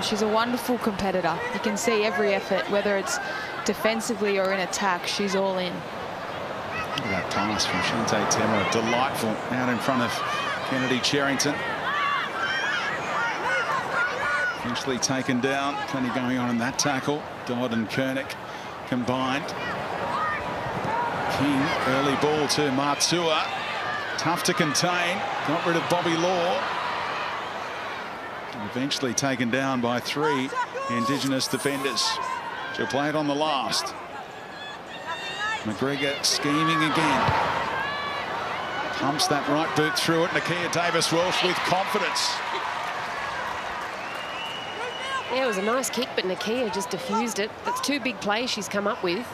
She's a wonderful competitor. You can see every effort, whether it's defensively or in attack, she's all in. Look at that pass from Shante Temmer, delightful out in front of Kennedy Cherrington. Eventually taken down. Plenty going on in that tackle. Dodd and Koenig combined. King, early ball to Matua. Tough to contain. Got rid of Bobby Law. Eventually taken down by 3 Indigenous defenders. She'll play it on the last. McGregor scheming again. Pumps that right boot through it. Nakia Davis-Welsh with confidence. Yeah, it was a nice kick, but Nakia just diffused it. That's 2 big plays she's come up with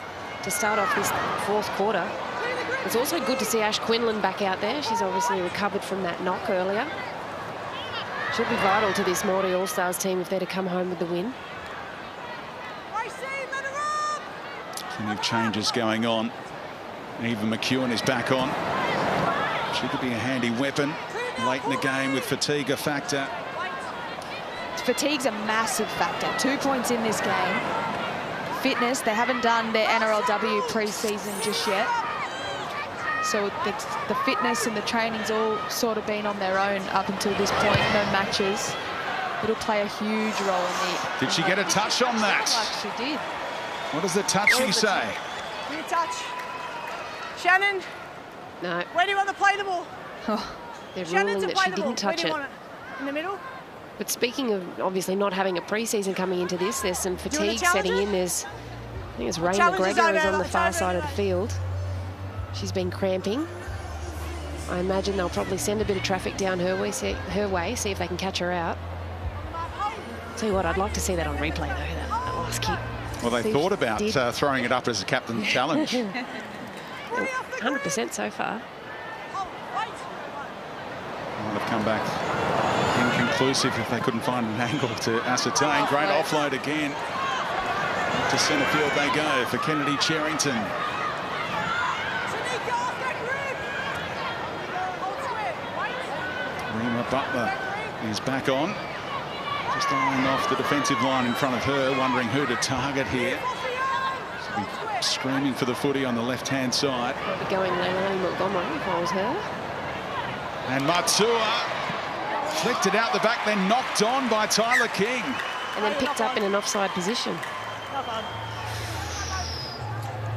to start off this fourth quarter. It's also good to see Ash Quinlan back out there. She's obviously recovered from that knock earlier. She'll be vital to this Maori All-Stars team if they're to come home with the win. Plenty of changes going on. Eva McEwen is back on. She could be a handy weapon late in the game with fatigue a factor. Fatigue's a massive factor. 2 points in this game. Fitness, they haven't done their NRLW pre-season just yet. So the fitness and the training's all sort of been on their own up until this point, no matches. It'll play a huge role in the... Did she get a touch on that? Like she did. What does the touchy say? Give me a touch. Shannon. No. Where do you want to play the ball? They're Shannon's ruling to that play she the ball. didn't touch Where do you it. want it? In the middle? But speaking of obviously not having a pre-season coming into this, there's some fatigue setting in. I think it's Ray McGregor is on the far side of the field. She's been cramping. I imagine they'll probably send a bit of traffic down her way, see if they can catch her out. Tell you what, I'd like to see that on replay though, that last kick. Well, they thought about throwing it up as a captain's challenge. 100% so far. Might have come back inconclusive if they couldn't find an angle to ascertain. Great offload again. To centre field they go for Kennedy Cherrington. Rima Butler is back on. Just eyeing off the defensive line in front of her, wondering who to target here. She'll be screaming for the footy on the left-hand side. I'll be going Leilani Montgomery if I was her. And Matua flicked it out the back, then knocked on by Tyler King. And then picked up in an offside position.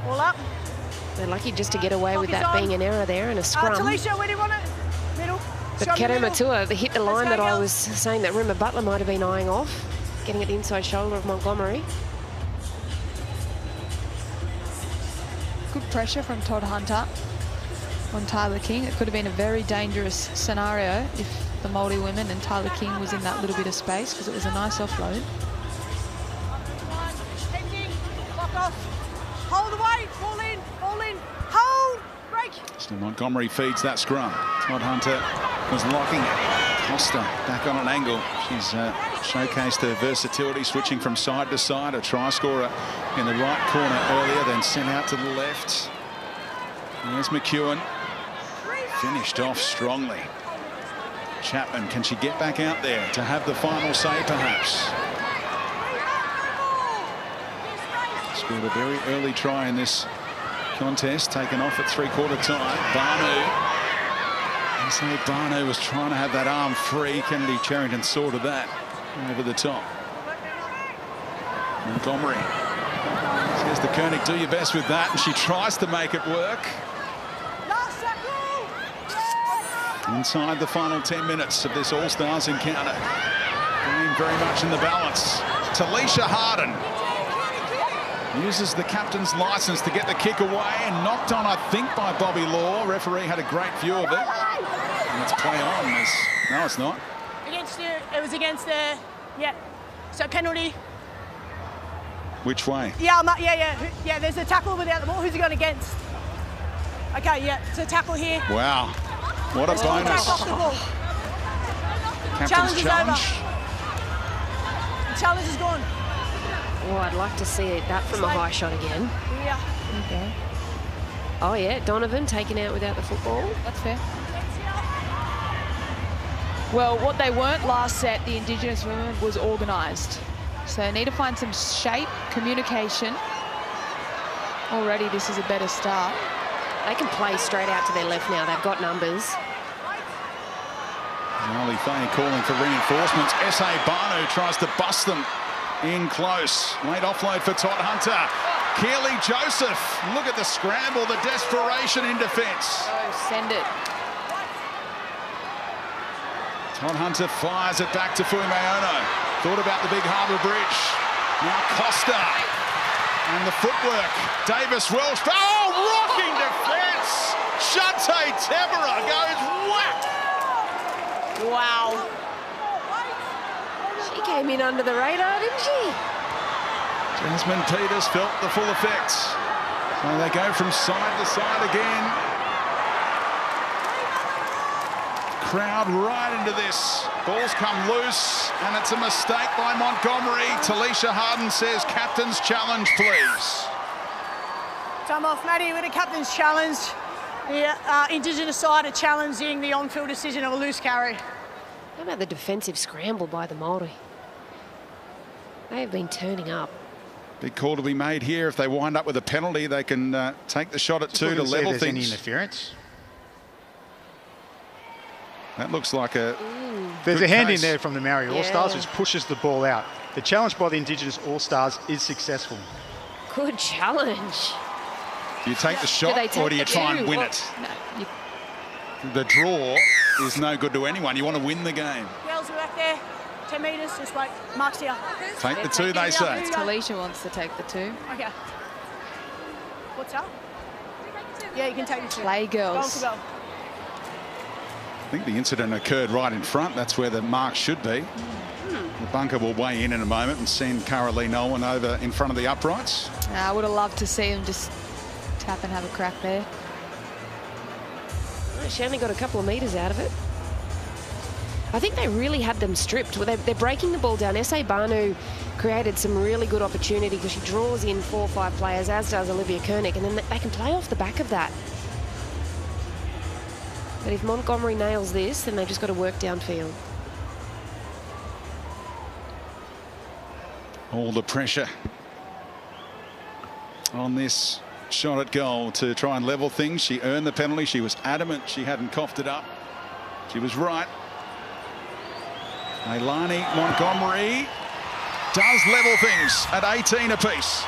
All up. They're lucky just to get away with that being an error there and a scrum. Talisha, where do you want it? Middle. But Kato Matua hit the line that I was saying that Rima Butler might have been eyeing off, getting at the inside shoulder of Montgomery. Good pressure from Todd Hunter on Tyler King. It could have been a very dangerous scenario if the Maori women and Tyler King was in that little bit of space, because it was a nice offload. Hold away, fall in, hold, break. So Montgomery feeds that scrum. Todd Hunter was locking it. Costa back on an angle. She's showcased her versatility, switching from side to side. A try scorer in the right corner earlier, then sent out to the left. There's McEwen. Finished off strongly. Chapman, can she get back out there to have the final say, perhaps? Scored a very early try in this contest, taken off at three-quarter time. Barnu. And so Barnu was trying to have that arm free. Kennedy Cherrington sorted that over the top. Montgomery says to Koenig, do your best with that, and she tries to make it work. Inside the final 10 minutes of this All-Stars encounter. Game very much in the balance. Talisha Harden uses the captain's license to get the kick away and knocked on, I think, by Bobby Law. Referee had a great view of it. And let's play on. No, it's not. It was against the, yeah. So penalty. Which way? Yeah, there's a tackle without the ball. Who's he going against? Okay, yeah, it's a tackle here. Wow. What a bonus. Captain's challenge. The challenge is gone. Oh, I'd like to see that from a high shot again. Yeah. Okay. Oh, yeah, Donovan taken out without the football. That's fair. Well, what they weren't last set, the Indigenous women, was organised. So they need to find some shape, communication. Already this is a better start. They can play straight out to their left now. They've got numbers. Marley Fay calling for reinforcements. S.A. Barnu tries to bust them in close. Late offload for Todd Hunter. Keely Joseph. Look at the scramble, the desperation in defence. Oh, send it. Todd Hunter fires it back to Fuimeono. Thought about the big harbour bridge. Now Costa. And the footwork. Davis Welsh. Oh, rocking defence. Shante Tebera goes whack. Wow. She came in under the radar, didn't she? Jasmine Peters felt the full effects. So they go from side to side again. Crowd right into this. Balls come loose, and it's a mistake by Montgomery. Talisha Harden says, captain's challenge, please. Time off, Maddie, with a captain's challenge. The Indigenous side are challenging the on-field decision of a loose carry. How about the defensive scramble by the Maori? They have been turning up. Big call to be made here. If they wind up with a penalty, they can take the shot at two to level things. Any interference? That looks like a... There's a hand in there from the Maori All-Stars, which pushes the ball out. The challenge by the Indigenous All-Stars is successful. Good challenge. Do you take the shot or do you try and win it? No, The draw is no good to anyone. You want to win the game. Girls are back there. 10 metres, just wait. Mark's here. Take the two, they say. Talisha wants to take the two. Okay. What's up? Yeah, you can take the two. Play, girls. Go. I think the incident occurred right in front. That's where the mark should be. The bunker will weigh in a moment and send Carolee Nolan over in front of the uprights. I would have loved to see them just tap and have a crack there. She only got a couple of metres out of it. I think they really had them stripped. They're breaking the ball down. S.A. Banu created some really good opportunity because she draws in 4 or 5 players, as does Olivia Koenig, and then they can play off the back of that. But if Montgomery nails this, then they've just got to work downfield. All the pressure on this shot at goal to try and level things. She earned the penalty. She was adamant she hadn't coughed it up. She was right. Leilani Montgomery does level things at 18 apiece.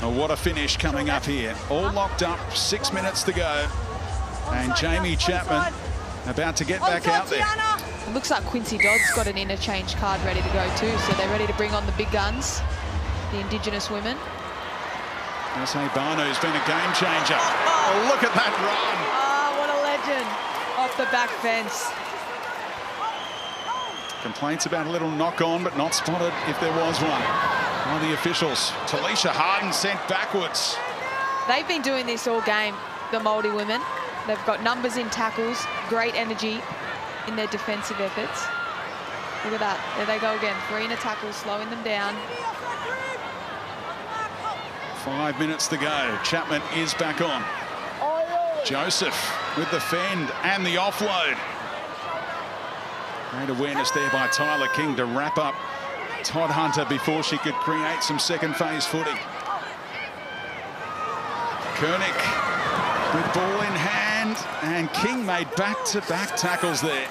What a finish coming up here. All locked up, 6 minutes to go. And Jamie Chapman about to get back out there. It looks like Quincy Dodd's got an interchange card ready to go too, so they're ready to bring on the big guns, the Indigenous women. S.A. Banu's been a game changer. Oh, look at that run. Oh, what a legend. Off the back fence. Complaints about a little knock on, but not spotted if there was one. By the officials. Talisha Harden sent backwards. They've been doing this all game, the Maori women. They've got numbers in tackles, great energy in their defensive efforts. Look at that. There they go again. 3 in a tackle, slowing them down. 5 minutes to go. Chapman is back on. Joseph with the fend and the offload. Great awareness there by Tyler King to wrap up Todd Hunter before she could create some second phase footy. Koenig with ball in hand, and King made back-to-back tackles there.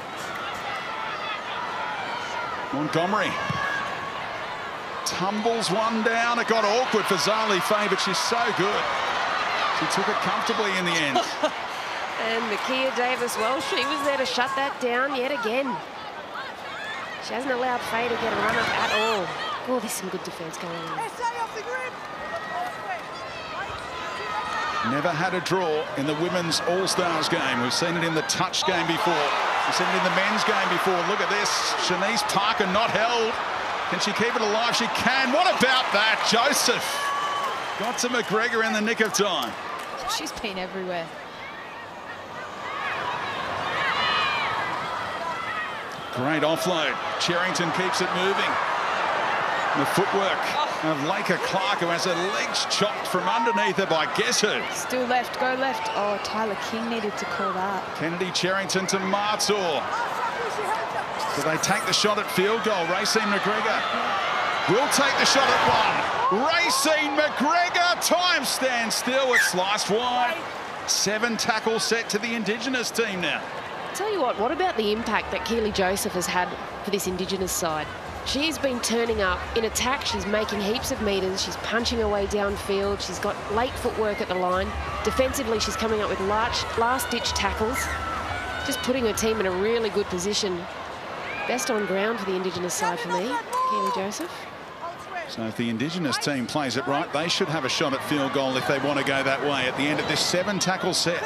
Montgomery tumbles one down. It got awkward for Zali Faye, but she's so good. She took it comfortably in the end. And Makia Davis, well, she was there to shut that down yet again. She hasn't allowed Faye to get a run up at all. Oh, there's some good defence going on. Never had a draw in the Women's All-Stars game. We've seen it in the touch game before. We've seen it in the men's game before. Look at this. Shanice Parker not held. Can she keep it alive? She can. What about that? Joseph got to McGregor in the nick of time. She's been everywhere. Great offload. Cherrington keeps it moving. The footwork of Laker Clark, who has her legs chopped from underneath her by guess who? Still left, go left. Oh, Tyler King needed to call that. Kennedy Cherrington to Martor. Do they take the shot at field goal? Racine McGregor will take the shot at one. Racine McGregor, time stands still. It's sliced wide. 7 tackles set to the Indigenous team now. Tell you what about the impact that Keely Joseph has had for this Indigenous side? She's been turning up in attack. She's making heaps of metres. She's punching her way downfield. She's got late footwork at the line. Defensively, she's coming up with last-ditch tackles, just putting her team in a really good position. Best on ground for the Indigenous side for me, Keely Joseph. So if the Indigenous team plays it right, they should have a shot at field goal if they want to go that way at the end of this 7-tackle set.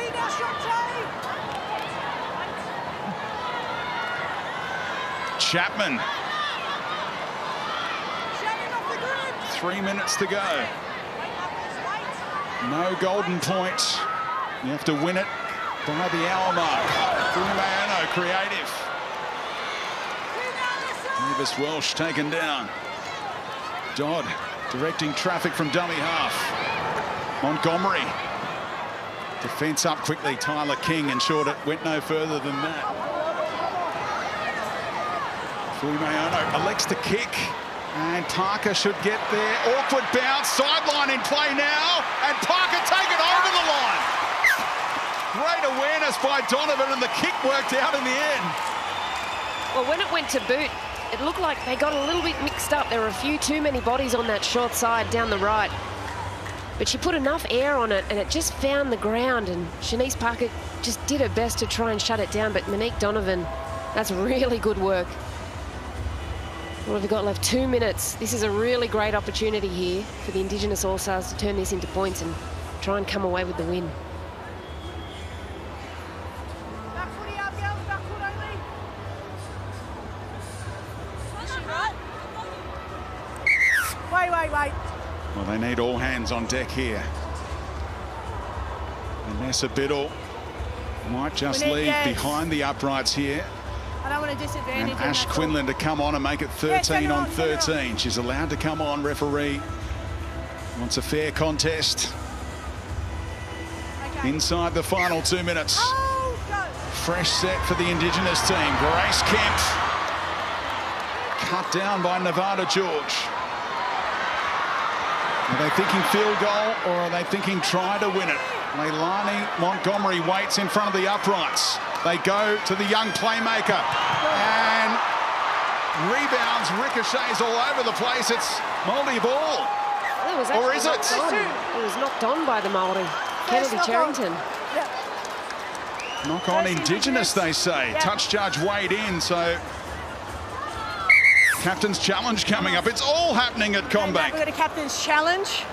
Chapman. 3 minutes to go. No golden point. You have to win it by the hour mark. Brumano, creative. Mavis Welsh taken down. Dodd directing traffic from dummy half. Montgomery. Defence up quickly. Tyler King ensured it went no further than that. Fuimeono elects to kick, and Parker should get there. Awkward bounce, sideline in play now, and Parker take it over the line. Great awareness by Donovan, and the kick worked out in the end. Well, when it went to boot, it looked like they got a little bit mixed up. There were a few too many bodies on that short side down the right. But she put enough air on it, and it just found the ground, and Shanice Parker just did her best to try and shut it down. But Monique Donovan, that's really good work. What have we got left? 2 minutes. This is a really great opportunity here for the Indigenous All-Stars to turn this into points and try and come away with the win. Wait. Well, they need all hands on deck here. Vanessa Biddle might just leave behind the uprights here. I don't want to disadvantage And Ash Quinlan to come on and make it 13 on 13. She's allowed to come on. Referee wants a fair contest. Okay. Inside the final 2 minutes. Fresh set for the Indigenous team. Grace Kemp cut down by Nevada George. Are they thinking field goal, or are they thinking try to win it? Leilani Montgomery waits in front of the uprights. They go to the young playmaker, and rebounds, ricochets all over the place. It's Māori ball. Or is it? It was knocked on by the Māori. Kennedy Charrington. Knock on Indigenous, they say. Touch judge weighed in, so captain's challenge coming up. It's all happening at CommBank. We've got a captain's challenge.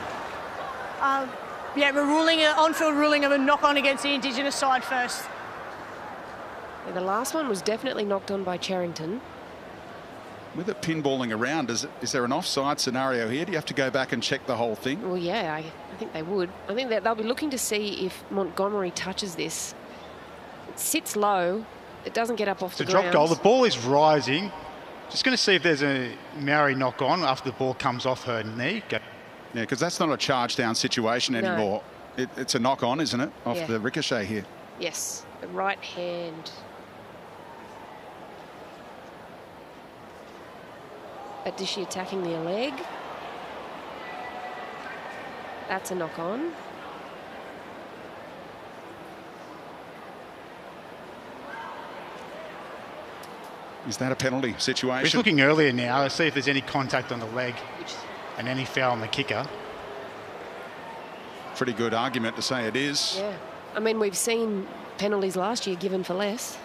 We're ruling an on-field ruling of a knock-on against the Indigenous side first. Yeah, the last one was definitely knocked on by Charrington. With it pinballing around, is there an offside scenario here? Do you have to go back and check the whole thing? Well, yeah, I think they would. I think that they'll be looking to see if Montgomery touches this. It sits low. It doesn't get up off the ground. It's a drop goal. The ball is rising. Just going to see if there's a Maori knock-on after the ball comes off her knee. Yeah, because that's not a charge-down situation anymore. No. It's a knock-on, isn't it, off the ricochet here? Yes, the right hand. But is she attacking the leg? That's a knock-on. Is that a penalty situation? He's looking earlier now. Let's see if there's any contact on the leg and any foul on the kicker. Pretty good argument to say it is. Yeah. I mean, we've seen penalties last year given for less.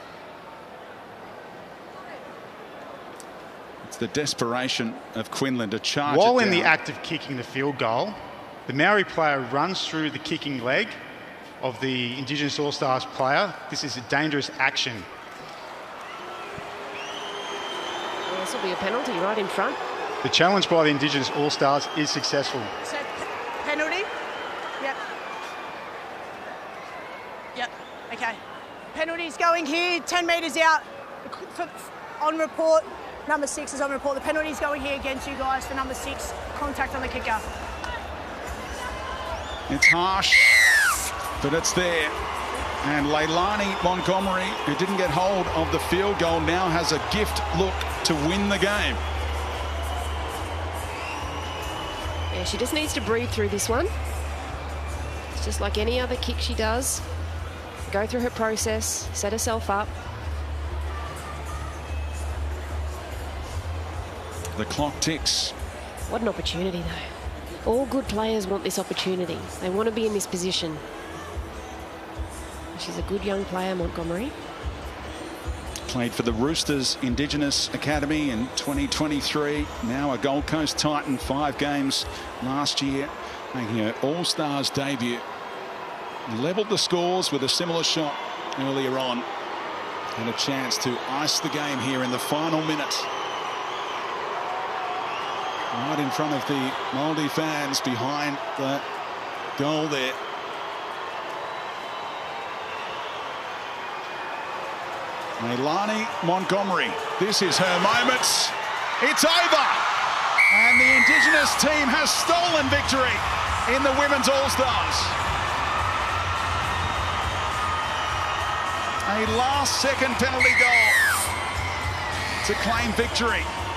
It's the desperation of Quinlan to charge While it in down. the act of kicking the field goal, the Maori player runs through the kicking leg of the Indigenous All-Stars player. This is a dangerous action. This will be a penalty right in front. The challenge by the Indigenous All-Stars is successful. So, penalty? Yep. Okay. Penalty's going here. 10 metres out. On report. Number 6 is on report. The penalty's going here against you guys for number 6. Contact on the kicker. It's harsh, but it's there. And Leilani Montgomery, who didn't get hold of the field goal, now has a gift look to win the game. Yeah, she just needs to breathe through this one. It's just like any other kick she does. Go through her process, set herself up. The clock ticks. What an opportunity, though. All good players want this opportunity. They want to be in this position. She's a good young player, Montgomery. Played for the Roosters Indigenous Academy in 2023. Now a Gold Coast Titan, 5 games last year, making her All-Stars debut. Levelled the scores with a similar shot earlier on. And a chance to ice the game here in the final minute. Right in front of the Māori fans behind the goal there. Leilani Montgomery, this is her moment. It's over. And the Indigenous team has stolen victory in the Women's All-Stars. A last-second penalty goal to claim victory.